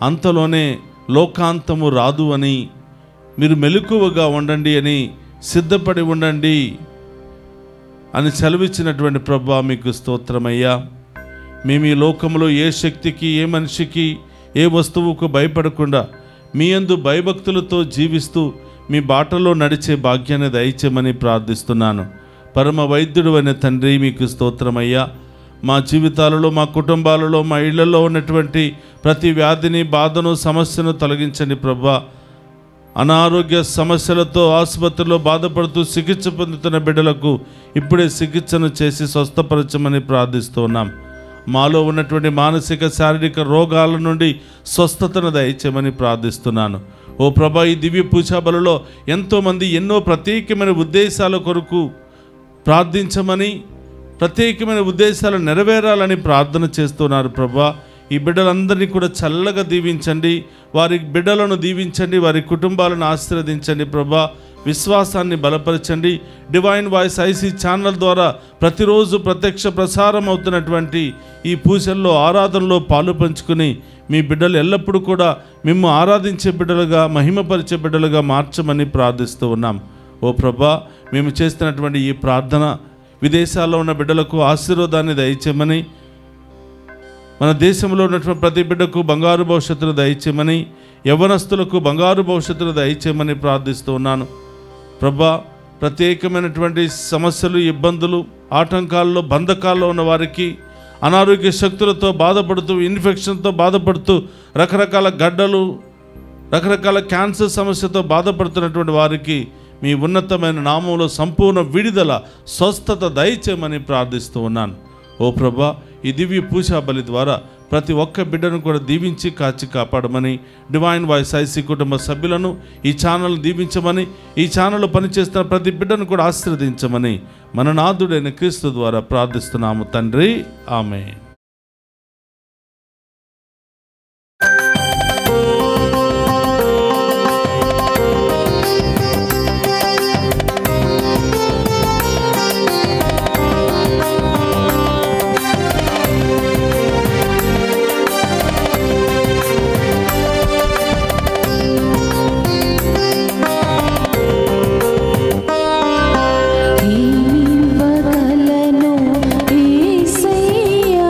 అంతలోనే లోకాంతము రాదు అని, మీరు మెలకువగా ఉండండి అని, సిద్ధపడి ఉండండి అని సెలవిచ్చినటువంటి ప్రభువా మీకు స్తోత్రమయ్యా. మేము ఈ లోకంలో ఏ శక్తికి, ఏ మనిషికి, ఏ వస్తువుకు భయపడకుండా మీ యందు భయభక్తులతో జీవిస్తూ మీ బాటలో నడిచే భాగ్యాన్ని దయచేయమని ప్రార్థిస్తున్నాను. పరమ వైద్యుడు అయిన తండ్రి, మీకు స్తోత్రమయ్యా. మా జీవితాలలో, మా కుటుంబాలలో, మా ఇళ్లలో ఉన్నటువంటి ప్రతి వ్యాధిని, బాధను, సమస్యను తొలగించండి ప్రభువా. అనారోగ్య సమస్యలతో ఆసుపత్రిలో బాధపడుతూ చికిత్స పొందుతున్న బిడ్డలకు ఇప్పుడే చికిత్సను చేసి స్వస్థపరచమని ప్రార్థిస్తున్నాం. మాలో ఉన్నటువంటి మానసిక, శారీరక రోగాల నుండి స్వస్థతను దయచేయమని ప్రార్థిస్తున్నాను. ఓ ప్రభా, ఈ దివ్య పూజాబలిలో ఎంతోమంది ఎన్నో ప్రత్యేకమైన ఉద్దేశాల కొరకు ప్రార్థించమని, ప్రత్యేకమైన ఉద్దేశాలు నెరవేరాలని ప్రార్థన చేస్తున్నారు ప్రభా. ఈ బిడ్డలందరినీ కూడా చల్లగా దీవించండి, వారి బిడ్డలను దీవించండి, వారి కుటుంబాలను ఆశీర్వదించండి ప్రభా. విశ్వాసాన్ని బలపరచండి. డివైన్ వాయిస్ ఐసీ ఛానల్ ద్వారా ప్రతిరోజు ప్రత్యక్ష ప్రసారం అవుతున్నటువంటి ఈ పూజల్లో, ఆరాధనలో పాలు పంచుకుని మీ బిడ్డలు ఎల్లప్పుడూ కూడా మేము ఆరాధించే బిడ్డలుగా, మహిమపరిచే బిడ్డలుగా మార్చమని ప్రార్థిస్తూ ఉన్నాం. ఓ ప్రభా, మేము చేస్తున్నటువంటి ఈ ప్రార్థన విదేశాల్లో ఉన్న బిడ్డలకు ఆశీర్వాదాన్ని దయచేయమని, మన దేశంలో ఉన్నటువంటి ప్రతి బిడ్డకు బంగారు భవిష్యత్తును దయచేయమని, యవ్వనస్తులకు బంగారు భవిష్యత్తును దయచేయమని ప్రార్థిస్తూ ఉన్నాను ప్రభా. ప్రత్యేకమైనటువంటి సమస్యలు, ఇబ్బందులు, ఆటంకాల్లో, బంధకాల్లో ఉన్న వారికి, అనారోగ్య శక్తులతో బాధపడుతూ, ఇన్ఫెక్షన్తో బాధపడుతూ, రకరకాల గడ్డలు, రకరకాల క్యాన్సర్ సమస్యతో బాధపడుతున్నటువంటి వారికి మీ ఉన్నతమైన నామంలో సంపూర్ణ విడుదల, స్వస్థత దయచేయమని ప్రార్థిస్తూ ఉన్నాను. ఓ ప్రభా, ఈ దివ్య పూజాబలి ద్వారా ప్రతి ఒక్క బిడ్డను కూడా దీవించి కాచి కాపాడమని, డివైన్ వాయిస్ ఐసీ కుటుంబ సభ్యులను, ఈ ఛానల్ దీవించమని, ఈ ఛానల్లో పనిచేస్తున్న ప్రతి బిడ్డను కూడా ఆశీర్వదించమని మన నాథుడైన క్రీస్తు ద్వారా ప్రార్థిస్తున్నాము తండ్రి. ఆమేన్. ఏమివ్వగలను యేసయ్యా,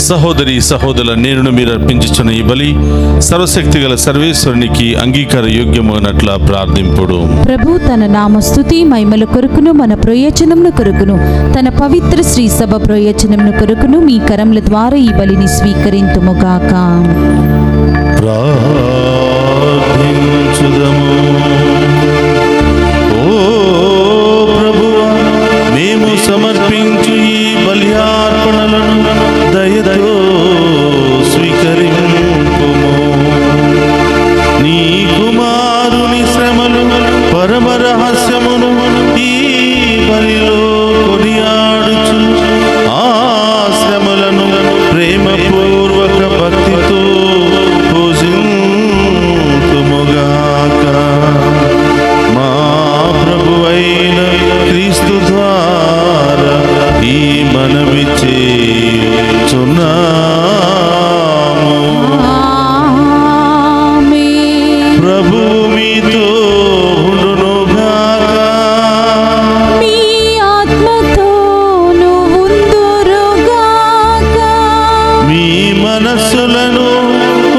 సహోదరి సహోదరుల నేను మీరు అర్పించుచున్న ఈ బలి సర్వశక్తి గల సర్వేశ్వరునికి అంగీకార యోగ్యమైనట్ల ప్రార్థింపుడు. ప్రభు తన నామ స్తుతి మహిమల కొరకును మన ప్రయోజనమును కొరకును తన పవిత్ర శ్రీ సభ ప్రయోజనమును కొరకును మీ కరముల ద్వారా ఈ బలిని స్వీకరింతుముగాక. ప్రార్థించుదము. ఓ ప్రభువా, మేము సమర్పించు ఈ బలియార్పణలను దయతో స్వీకరింపుము. నీ కుమారుని శ్రమలు పరమ రహస్యమును ఈ బలిలో కొనియాడుచు ఆ శ్రమలను ప్రేమపూర్వక భక్తితో పూజింతుముగాక. మా ప్రభువైన క్రీస్తు ద్వారా ఈ మనవి చేయుచున్నాము. ఆమేన్. ప్రభువు మీతో ఉండునుగాక. మీ ఆత్మతోను ఉందురుగాక. మీ మనస్సులను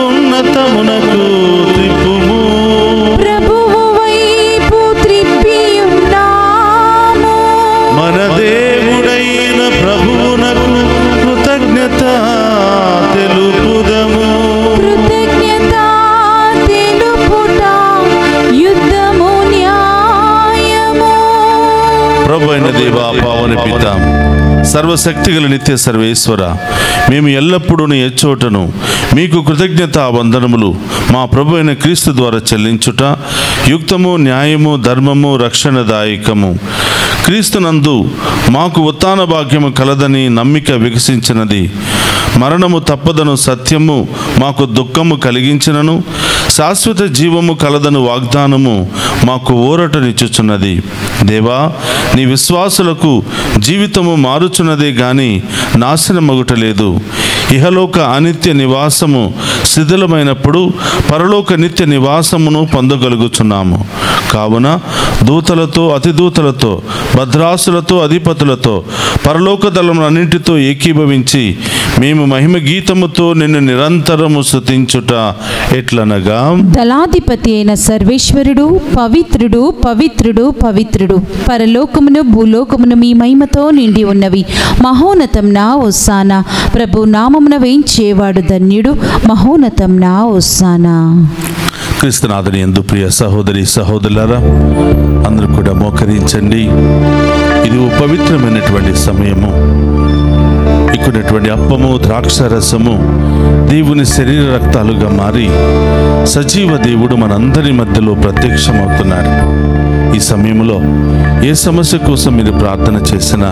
ఉన్నతమునకు త్రిప్పుము. ప్రభువు వైపు త్రిప్పియున్నాము. మన దేవుడైన ప్రభువునకు కృతజ్ఞత తెలుపుదము. కృతజ్ఞత తెలుపుట యుద్ధము న్యాయము. ప్రభు అయిన దేవా, పావని పిత, సర్వశక్తిగల నిత్య సర్వేశ్వర, మేము ఎల్లప్పుడూ నీ ఎచ్చోటను మీకు కృతజ్ఞత వందనములు మా ప్రభు అయిన క్రీస్తు ద్వారా చెల్లించుట యుక్తము, న్యాయము, ధర్మము, రక్షణదాయకము. క్రీస్తునందు మాకు ఉత్థాన భాగ్యము కలదని నమ్మిక వికసించినది. మరణము తప్పదను సత్యము మాకు దుఃఖము కలిగించినను శాశ్వత జీవము కలదను వాగ్దానము మాకు ఊరటనిచ్చుచున్నది. దేవా, నీ విశ్వాసులకు జీవితము మారుచున్నదే గాని నాశనమగుటలేదు. ఇహలోక అనిత్య నివాసము శిథిలమైనప్పుడు పరలోక నిత్య నివాసమును పొందగలుగుచున్నాము. కావున దూతలతో, అతిదూతలతో, భద్రాసులతో, అధిపతులతో, పరలోక దళములన్నింటితో ఏకీభవించి మేము మహిమ గీతముతో నిన్ను నిరంతరము స్తుతించుట ఎట్లనగా, దళాధిపతి అయిన సర్వేశ్వరుడు పవిత్రుడు, పవిత్రుడు, పవిత్రుడు. పరలోకమును భూలోకమును మీ మహిమతో నిండి ఉన్నవి. మహోన్నతంన హోసానా. ప్రభు నామమున వేయించేవాడు ధన్యుడు. మహోన్నతంన హోసానా. క్రీస్తునాథుని యందు ప్రియ సహోదరి సహోదరులారా, అందరూ కూడా మోకరించండి. ఇది ఓ పవిత్రమైనటువంటి సమయము. ఇక్కడటువంటి అప్పము, ద్రాక్షరసము దేవుని శరీర రక్తాలుగా మారి సజీవ దేవుడు మనందరి మధ్యలో ప్రత్యక్షమవుతున్నాడు. ఈ సమయంలో ఏ సమస్య కోసం మీరు ప్రార్థన చేసినా,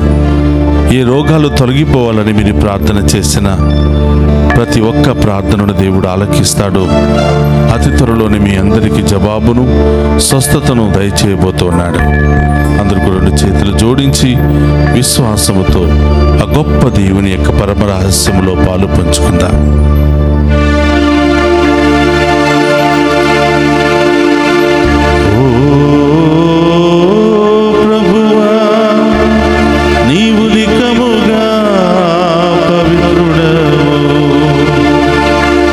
ఏ రోగాలు తొలగిపోవాలని మీరు ప్రార్థన చేసినా ప్రతి ఒక్క ప్రార్థనను దేవుడు ఆలకిస్తాడు. అతి త్వరలోనే మీ అందరికీ జవాబును, స్వస్థతను దయచేయబోతున్నాడు. అందరూ కూడా రెండు చేతులు జోడించి విశ్వాసముతో ఆ గొప్ప దేవుని యొక్క పరమ రహస్యములో పాలు పంచుకుందాం.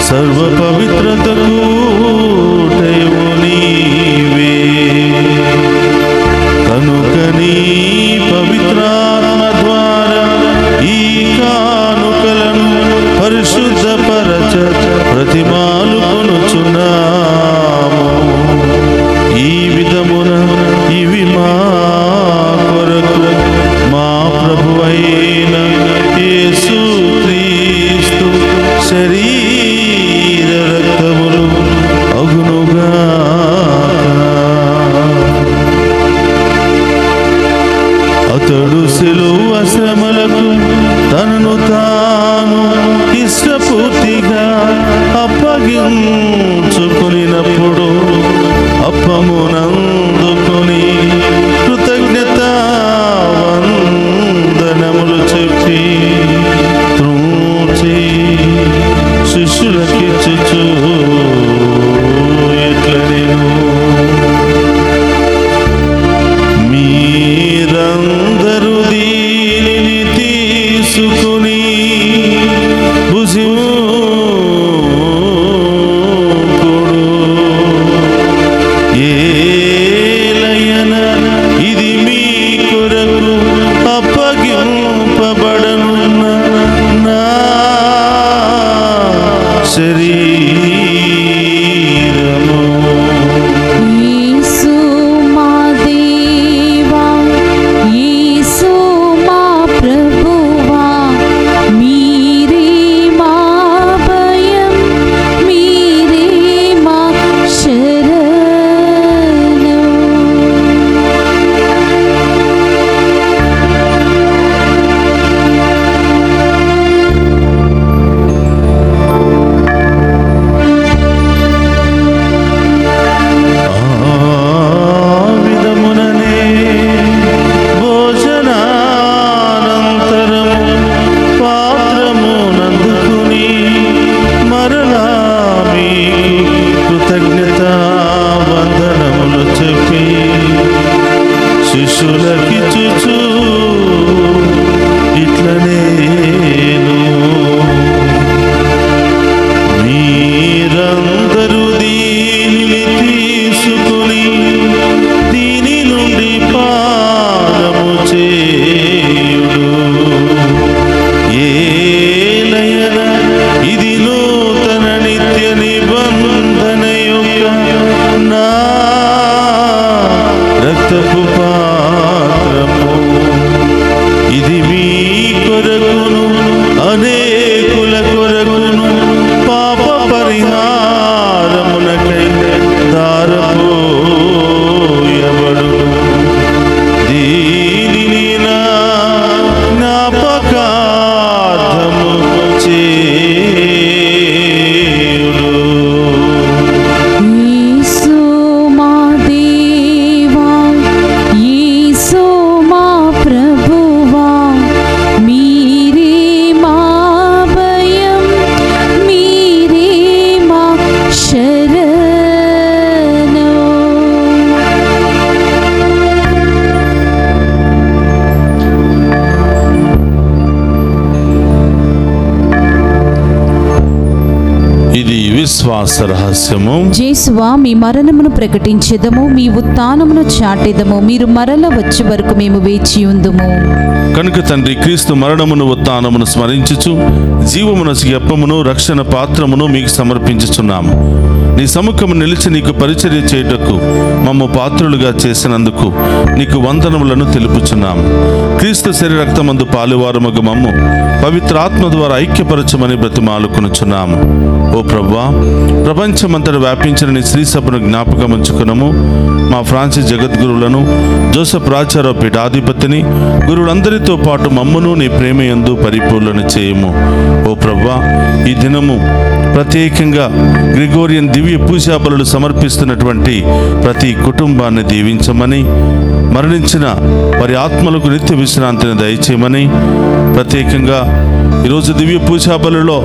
సర్వ పవిత్రతకు దైవము నీవే. కనుక నీ పవిత్రాత్మ ద్వారా ఈ కానుకలను పరిశుద్ధపరచ ప్రతిమాలు కొనుచున్నాము. ఈ విధమున ఇవి మా కొరకు మా ప్రభువైన యేసు క్రీస్తు శరీర రక్తములు అగునుగా. అతడు శిలువ శ్రమలకు తనను తాను ఇష్టపూర్తిగా అప్పగించుకొనినప్పుడు అప్పమునందుకొని కృతజ్ఞత వందనములు చెప్పి త్రూచి శిష్యులకిచ్చుచు ఎట్లనెను, మీరందరూ దీనిని తీసుకుని భుజింపుడు. ఏలయన ఇది మీ కొరకు అప్పగింపబడనున్న నా శరీరము. యేసు మా దేవా, యేసు మా ప్రభువా, మీరే మా భయం, మీరే మా శరణం. విధముననే భోజనానంతరము పాత్రమునందుకుని మరలా మీకు కృతజ్ఞతా వందనములు చెప్పి శిష్యులకిచ్చుచు ఇట్లనేను, మీరందరూ దీనిని తీసుకుని దీని నుండి పానము చేయుడు. ఏలయన ఇది నూతన నిత్య నిబంధన యొక్క నా రక్తపు పాత్రము. ఇది మీ కొరకును అనేకుల కొరకును పాప పరిహారమునకై దారపోయబడు. దీనిని నా జ్ఞాపకార్థము చేయుడు. యేసు మా దేవా, యేసు మా ప్రభువా, మీరే మా భయం, మీరే మా శరణం. ఇది విశ్వాస రహస్యము. యేసువా, మీ మరణమును ప్రకటించెదము, మీ ఉత్థానమును చాటెదము, మీరు మరల వచ్చే వరకు మేము వేచి ఉందుము. కనుక తండ్రి, క్రీస్తు మరణమును ఉత్థానమును స్మరించుచు జీవమునసు అప్పమును రక్షణ పాత్రమును మీకు సమర్పించుచున్నాము. నీ సముఖము నిలిచి నీకు పరిచర్య చేయుటకు మమ్ము పాత్రులుగా చేసినందుకు నీకు వందనములను తెలుపుచున్నాము. క్రీస్తు శరీర రక్తమందు పాలువారమగు మమ్ము పవిత్రాత్మ ద్వారా ఐక్యపరచమని బ్రతిమాలుకొనుచున్నాము. ఓ ప్రభువా, ప్రపంచమంతటా వ్యాపించిన నీ శ్రీ సభను జ్ఞాపకం ఉంచుకునము. మా ఫ్రాన్సిస్ జగద్గురువులను, జోసెఫ్ రాచారావు పీఠాధిపతిని, గురువులందరితో పాటు మమ్మును నీ ప్రేమయందు పరిపూర్ణ చేయము. ఓ ప్రభువా, ఈ దినము ప్రత్యేకంగా గ్రిగోరియన్ దివ్య పూజా బలులు సమర్పిస్తున్నటువంటి ప్రతి కుటుంబాన్ని దీవించమని, మరణించిన వారి ఆత్మలకు నిత్య విశ్రాంతిని దయచేయమని, ప్రత్యేకంగా ఈరోజు దివ్య పూజా బలులో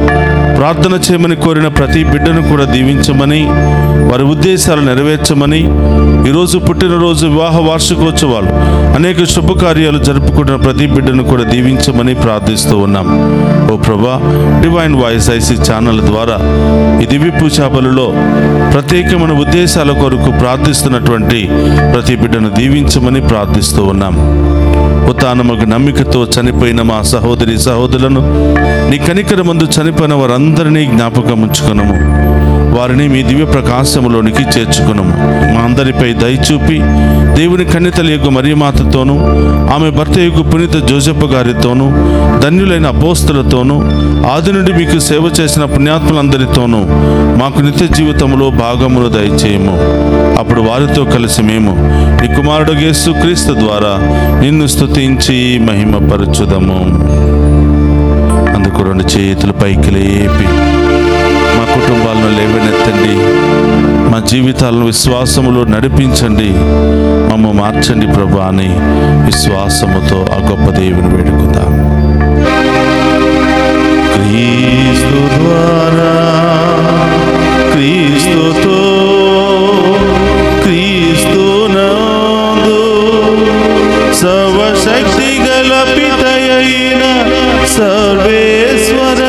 ప్రార్థన చేయమని కోరిన ప్రతి బిడ్డను కూడా దీవించమని, వారి ఉద్దేశాలు నెరవేర్చమని, ఈరోజు పుట్టినరోజు, వివాహ వార్షికోత్సవాలు, అనేక శుభకార్యాలు జరుపుకుంటున్న ప్రతి బిడ్డను కూడా దీవించమని ప్రార్థిస్తూ ఉన్నాం. ఓ ప్రభా, డివైన్ వాయిస్ ఐసీ ఛానల్ ద్వారా ఈ దివ్య పూజా బలులో ప్రత్యేకమైన ఉద్దేశాల కొరకు ప్రార్థిస్తున్నటువంటి ప్రతి బిడ్డను దీవించమని ప్రార్థిస్తూ ఉన్నాం. ఉత్థానముకు నమ్మికతో చనిపోయిన మా సహోదరి సహోదరులను, నీ కనికరమందు చనిపోయిన వారందరినీ జ్ఞాపకం ఉంచుకునము. వారిని మీ దివ్య ప్రకాశములోనికి చేర్చుకునము. మా అందరిపై దయచూపి దేవుని కన్యతల యొక్క మరియమాతతోనూ, ఆమె భర్త యొక్క పునీత జోసెఫ్ గారితోనూ, ధన్యులైన అపోస్తలతోనూ, ఆది నుండి మీకు సేవ చేసిన పుణ్యాత్ములందరితోనూ మాకు నిత్య జీవితంలో భాగమును దయచేయము. అప్పుడు వారితో కలిసి మేము నీ కుమారుడు యేసు క్రీస్తు ద్వారా నిన్ను స్తుతించి మహిమపరచుదము. అందుకు రెండు చేతులు పైకి లేపి మా కుటుంబాలను లేవనెత్తండి, మా జీవితాలను విశ్వాసములో నడిపించండి, మమ్మ మార్చండి ప్రభు అని విశ్వాసముతో ఆ గొప్ప దేవుని వేడుకుందాం. క్రీస్తు ద్వారా, క్రీస్తుతో, క్రీస్తునందు సర్వశక్తి గల పితయైన సర్వేశ్వర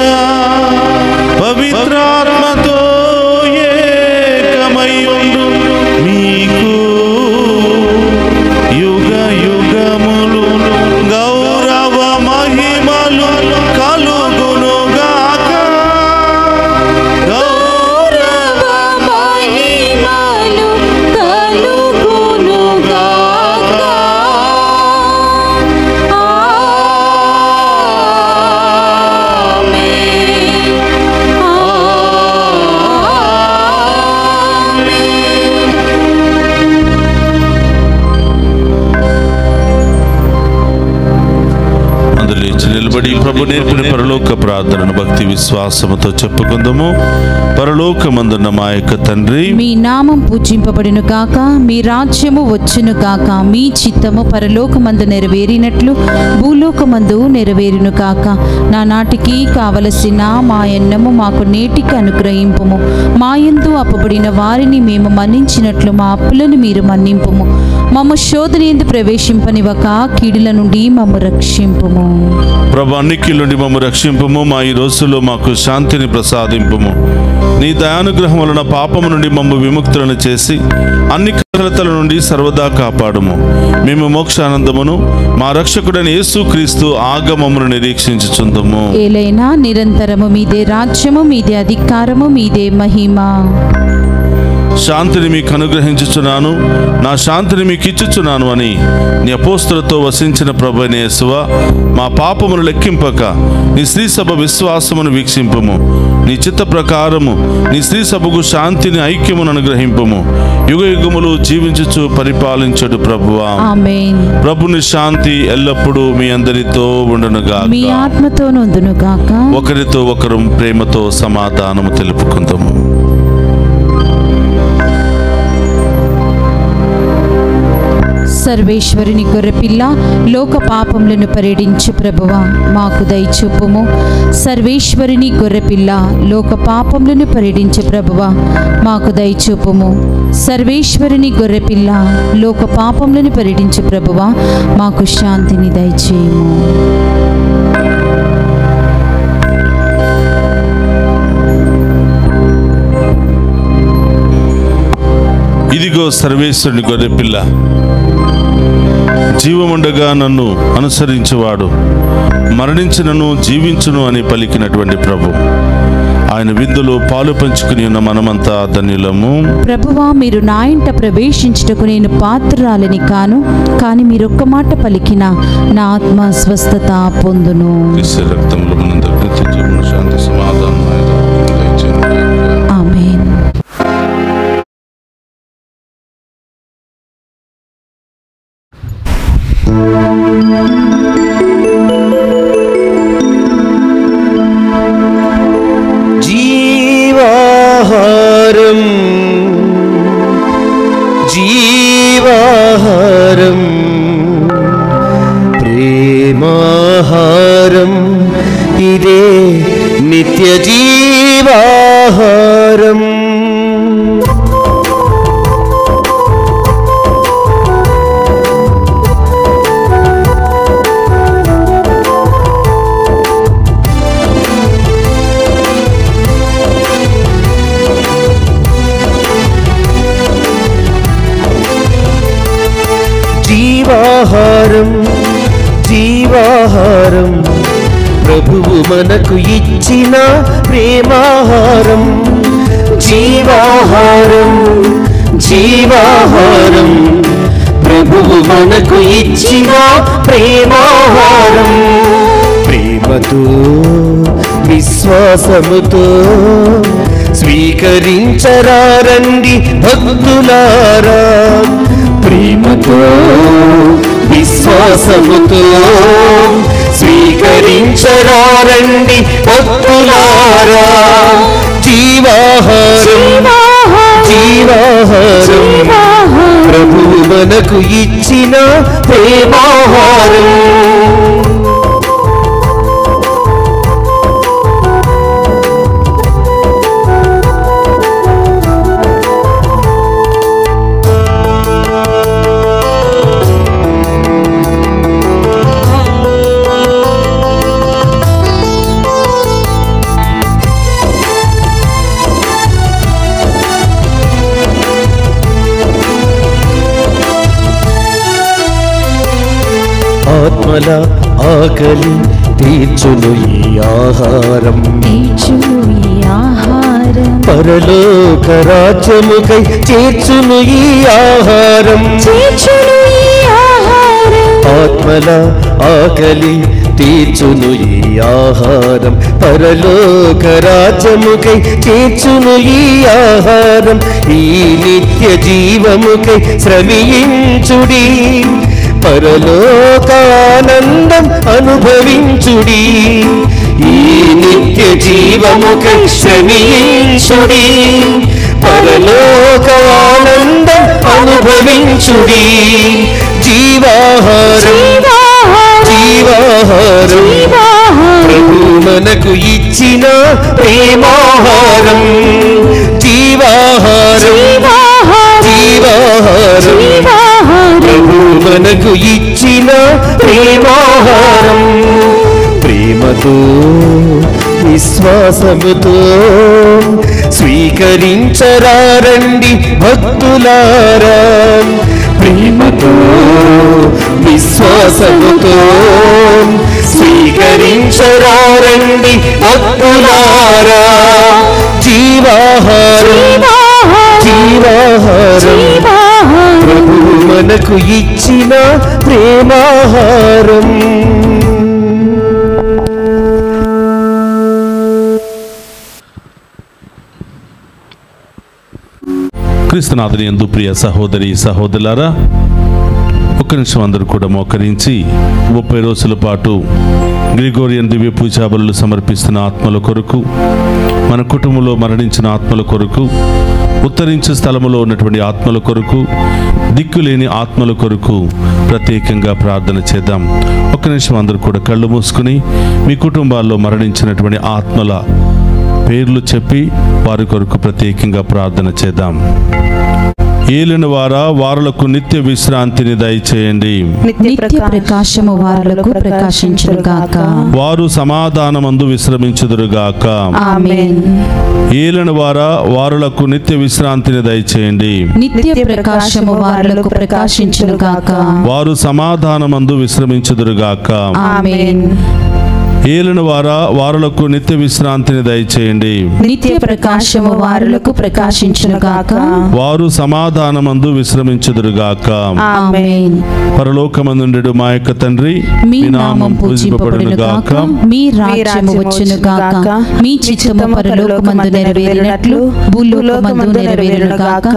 నేర్పిన పరలోక ప్రార్థనను భక్తి విశ్వాసముతో చెప్పుకుందాము. పరలోకమందున్న మా యొక్క తండ్రి, మీ నామం పూజింపబడును గాక, మీ రాజ్యము వచ్చును గాక, మీ చిత్తము పరలోకమందు నెరవేరినట్లు భూలోకమందు నెరవేరును గాక. నానాటికి కావలసిన మా అన్నము మాకు నేటికి అనుగ్రహింపుము. మా యందు అప్పబడిన వారిని మేము మన్నించినట్లు మా అప్పులను మీరు మన్నింపుము. మమ్మ శోధన యందు ప్రవేశింపనివ్వక కీడుల నుండి మమ్ము రక్షింపుము. ప్రభు అన్నికీల నుండి మమ్ము రక్షింపుము. మా ఈ రోజుల్లో మాకు శాంతిని ప్రసాదింపుము. నీ దయానుగ్రహం వలన పాపము నుండి మమ్ము విముక్తులను చేసి అన్ని కలతల నుండి సర్వదా కాపాడుము. మేము మోక్షానందమును మా రక్షకుడైన యేసుక్రీస్తు ఆగమమును నిరీక్షించుచుందుము. ఏలైనా నిరంతరము మీదే రాజ్యము, మీదే అధికారము, మీదే మహిమ. శాంతిని మీకు అనుగ్రహించుచున్నాను, నా శాంతిని మీకు ఇచ్చుచున్నాను అని నీ అపోస్తులతో వసించిన ప్రభువైన యేసువా, మా పాపమును లెక్కింపక నీ శ్రీ సభ విశ్వాసమును వీక్షింపుము. నీ చిత్త ప్రకారము నీ శ్రీ సభకు శాంతిని, ఐక్యమును అనుగ్రహింపుము. యుగ యుగములు జీవించుచు పరిపాలించడు ప్రభువా. ఆమేన్. ప్రభుని శాంతి ఎల్లప్పుడూ మీ అందరితో ఉండునుగాక. మీ ఆత్మతో నొందునుగాక. ఒకరితో ఒకరు ప్రేమతో సమాధానము తెలుపుకుందాము. సర్వేశ్వరుని గొర్రెపిల్ల, లోక పాపములను పరిడించు ప్రభువా, మాకు దయచూపుము. సర్వేశ్వరుని గొర్రెపిల్ల, లోక పాపములను పరిడించు ప్రభువా, మాకు దయచూపుము. సర్వేశ్వరుని గొర్రెపిల్ల, లోక పాపములను పరిడించు ప్రభువా, మాకు శాంతిని దయచేయము. ఇదిగో సర్వేశ్వరుని గొర్రెపిల్ల, జీవముండగా నన్ను అనుసరించువాడు మరణించినను జీవించును అని పలికినటువంటి ప్రభు, ఆయన విందులో పాలు పంచుకుని ఉన్న మనమంతా ధన్యులము. ప్రభువా, మీరు నా ఇంట ప్రవేశించుటకు నేను పాత్రురాలని కాను, కానీ మీరొక్క మాట పలికిన నా ఆత్మ స్వస్థత పొందును. రక్తంలో మనందరికీ నిత్య జీవన, శాంతి, సమాధానం ఆమేన్. జీవాహారం జీవాహారం ప్రేమాహారం ఇదే నిత్య జీవాహారం. జీవాహారం జీవాహారం ప్రభువు మనకు ఇచ్చిన ప్రేమాహారం. జీవాహారం జీవాహారం ప్రభువు మనకు ఇచ్చిన ప్రేమాహారం. ప్రేమతో విశ్వాసముతో స్వీకరించరారండి భక్తులారా. ప్రేమతో విశ్వాసముతో స్వీకరించరారండి భక్తులారా. జీవాహారం జీవాహారం ప్రభువు మనకు ఇచ్చిన ప్రేమాహారం. ఆత్మల ఆకలి తీర్చును ఈ ఆహారం. పరలోక రాజ్యముకై చేర్చును ఈ ఆహారం. ఆత్మల ఆకలి తీర్చును ఈ ఆహారం. పరలోక రాజ్యముకై చేర్చును ఈ ఆహారం. ఈ నిత్య జీవముకై శ్రమించుడి, పరలోకానందం అనుభవించుడి. ఈ నిత్య జీవముకై శ్రమించుడి. పరలోకానందం అనుభవించుడి. జీవాహారం జీవాహారం ప్రభు మనకు ఇచ్చిన ప్రేమాహారం. జీవాహారం జీవాహారం ప్రభు మనకు ఇచ్చిన ప్రేమాహారం. ప్రేమతో విశ్వాసముతో స్వీకరించరారండి భక్తులారా. ప్రేమతో విశ్వాసముతో స్వీకరించరారండి భక్తులారా. జీవాహారం జీవాహారం ప్రభు మనకు ఇచ్చిన ప్రేమాహారం. క్రీస్తునాథుని యందు ప్రియ సహోదరి సహోదరులారా, ఒక్క నిమిషం అందరూ కూడా మోకరించి 30 రోజుల పాటు గ్రిగోరియన్ దివ్య పూజా బలులు సమర్పిస్తున్న ఆత్మల కొరకు, మన కుటుంబంలో మరణించిన ఆత్మల కొరకు, ఉత్తరించే స్థలములో ఉన్నటువంటి ఆత్మల కొరకు, దిక్కులేని ఆత్మల కొరకు ప్రత్యేకంగా ప్రార్థన చేద్దాం. ఒక్క నిమిషం అందరూ కూడా కళ్ళు మూసుకుని మీ కుటుంబాల్లో మరణించినటువంటి ఆత్మల పేర్లు చెప్పి వారి కొరకు ప్రత్యేకంగా ప్రార్థన చేద్దాం. ఏలిన వారా వారులకు నిత్య విశ్రాంతిని దయచేయండి. నిత్య ప్రకాశము వారులకు ప్రకాశించుగాక. వారు సమాధానమందు విశ్రమించుదురుగాక. ఆమేన్. ఏలిన వారా వారులకు నిత్య విశ్రాంతిని దయచేయండి. నిత్య ప్రకాశము వారులకు ప్రకాశించుగాక. వారు సమాధానమందు విశ్రమించుదురుగాక. ఆమేన్. ఏలిన వారా వారులకు నిత్య విశ్రాంతిని దయచేయండి. నిత్య ప్రకాశము వారులకు ప్రకాశించుగాక. వారు సమాధానమందు విశ్రమించుదురుగాక. ఆమేన్. పరలోకమందుండెడు మా యొక్క తండ్రి, మీ నామం పూజింపబడునుగాక. మీ రాజ్యము వచ్చునుగాక. మీ చిత్తము పరలోకమందు నెరవేరినట్లు భూలోకమందు నెరవేరునుగాక.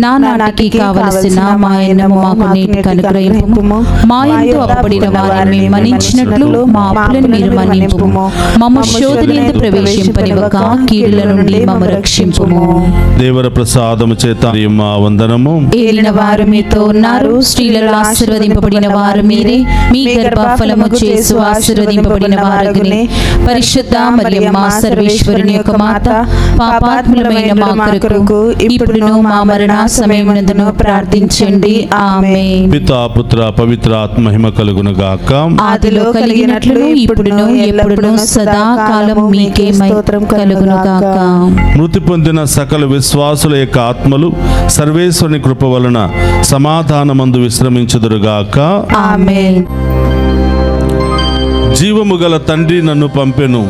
నానాటికి కావలసిన మా అన్నము మాకు నేటికి అనుగ్రహింపుము. మా యందు అప్పడిన వారిని మేము మన్నించినట్లు మా అప్పులను మీరు మన్నింపుము. మమ్మ శోధనయందు ప్రవేశింపనివ్వక కీడుల నుండి మమ్ము రక్షింపుము. దేవర ప్రసాదము చేత మా వందనము. ఏలిన వారు మీతో ఉన్నారు, స్త్రీలలో ఆశీర్వదింపబడిన వారు మీరే. మీ గర్భఫలము చేసు ఆశీర్వదింపబడిన వారగునే. పరిశుద్ధ మరియమ్మ సర్వేశ్వరుని యొక్క మాత, పాపాత్ములమైన మా కొరకు ఇప్పుడును మా మరణ సమయమునందును ప్రార్థించండి. ఆమేన్. పితా పుత్ర పవిత్ర ఆత్మ మహిమ కలుగునుగాక. ఆదిలో కలిగినట్లు ఇప్పుడును ఎప్పుడును సదాకాలం మీకే స్తోత్రం కలుగునుగాక. మృతి పొందిన సకల విశ్వాసుల యొక్క ఆత్మలు సర్వేశ్వరుని కృప వలన సమాధానమందు విశ్రమించుదురుగాక. ఆమేన్. జీవము గల తండ్రి నన్ను పంపెను,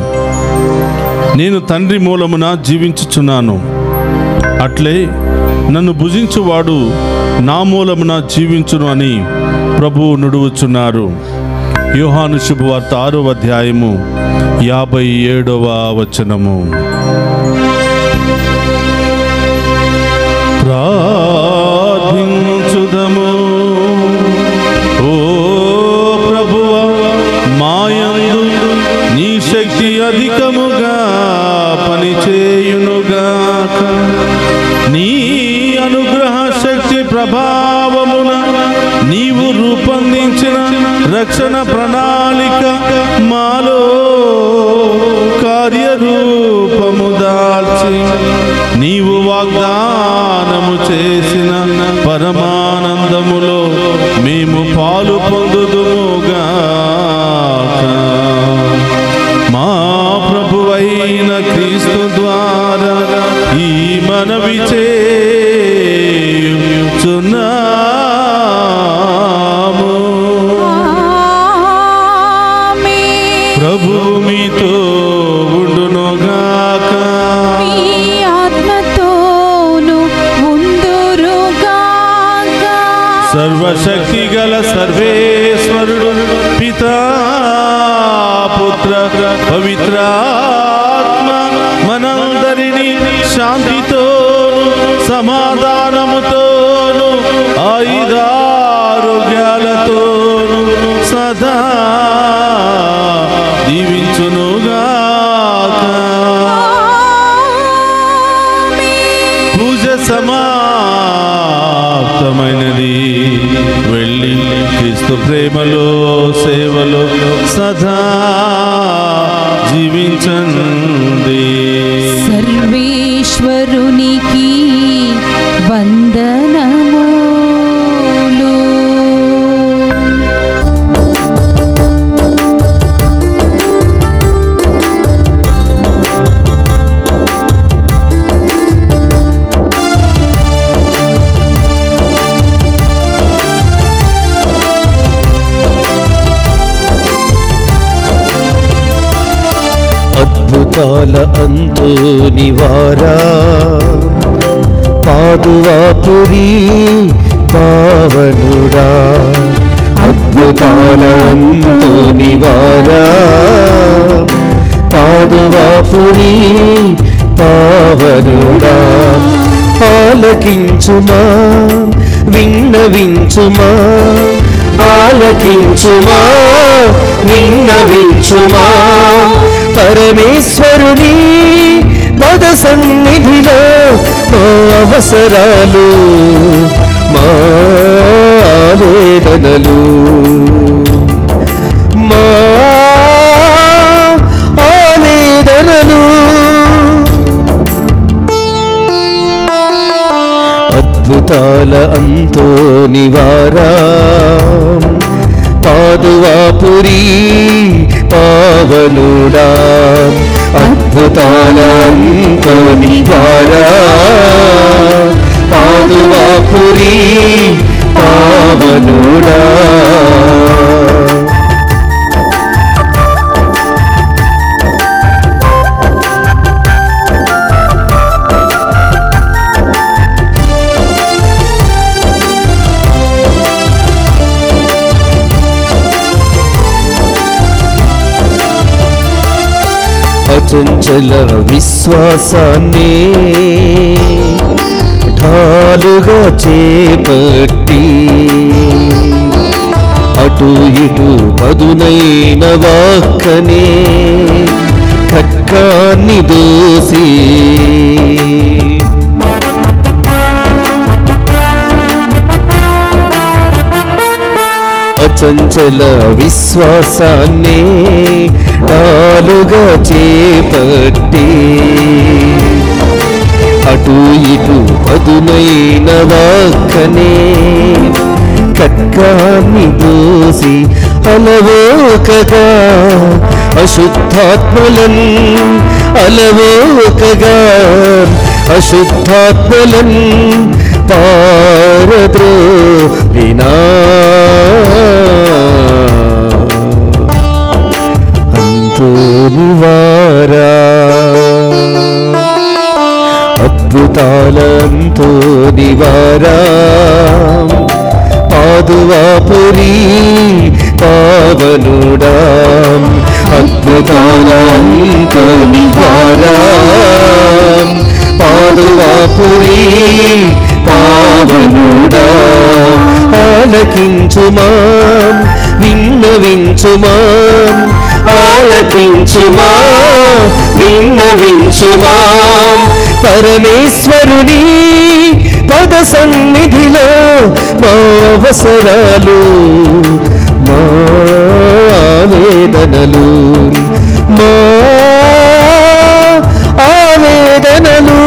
నేను తండ్రి మూలమున జీవించుచున్నాను. అట్లే నన్ను భుజించువాడు నా మూలమున జీవించును అని ప్రభువు నుడువుచున్నారు. యోహాను శుభవార్త 6వ అధ్యాయము 57వ వచనము. ప్రార్థించుదము. ఓ ప్రభువా, మాయందు నీ శక్తి అధికముగా పనిచేయునుగాక. నీ అనుగ్రహ శక్తి ప్రభావమున నీవు రూపొందించిన రక్షణ ప్రణాళిక మాలో కార్యరూపము దాల్చి నీవు వాగ్దానము చేసిన పరమానందములో మేము పాలు పొందుదుముగాక. మా ప్రభువైన క్రీస్తు ద్వారా ఈ మనవి చేయుచున్నాము. ప్రభు మీతో ఉండునుగాక. మీ ఆత్మతోను ఉండురుగాక. సర్వశక్తి గల సర్వేశ్వరుడు పితా పుత్ర పవిత్రాత్మ మనందరినీ శాంతితోను సమాధానముతోను ఆయుధారోగ్యాలతో సదా దీవించునుగాక. పూజ సమాప్తమైనది. వెళ్ళి క్రీస్తు ప్రేమలో సేవలో సదా జీవించండి. సర్వేశ్వరునికి వందనములు. అద్భుతాల అంతోని వారా, పాదువాపురి పావనుడా. అద్భుతాల అంతోని వారా, పాదువాపురి పావనుడా. ఆలకించుమా విన్నవించుమా, ఆలకించుమా విన్నవించుమా. పరమేశ్వరుని పద సన్నిధిలో మా అవసరాలు మా ఆవేదనలు మా ఆవేదనలు. అద్భుతాల అంతోని వారా, పాదువాపురి పావనుడా. అద్భుతాల అంతోని వారా, పాదువాపురి పావనుడా. అచంచల విశ్వాసాన్ని ఢాలుగా చేపట్టి, అటు ఇటు పదునైన వాక్కనే ఖడ్గాన్ని దోసి, అచంచల విశ్వాసాన్ని ఢాలుగా చేపట్టి, అటు ఇటు పదునైన వాక్కనే ఖడ్గాన్ని దోసి, అలవోకగా అశుద్ధాత్మలన్ అలవోకగా అశుద్ధాత్మలన్ పారద్రోలినా. అంతోని వారా, అద్భుతాల అంతోని వారా, పాదువాపురి పావనుడా. అద్భుతాల అంతోని వారా, పాదువాపురి పావనుడా. ఆలకించుమా విన్నవించుమా, ఆలకించుమా విన్నవించుమా. పరమేశ్వరుని పద సన్నిధిలో మా అవసరాలు మా ఆవేదనలు మా ఆవేదనలు.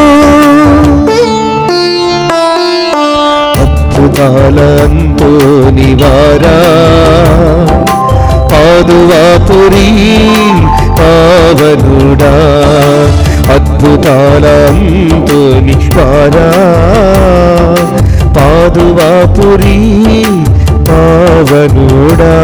అద్భుతాల అంతోని వారా, పాదువాపురి పావనుడా. అద్భుతాల అంతోని వారా, పాదువాపురి పావనుడా.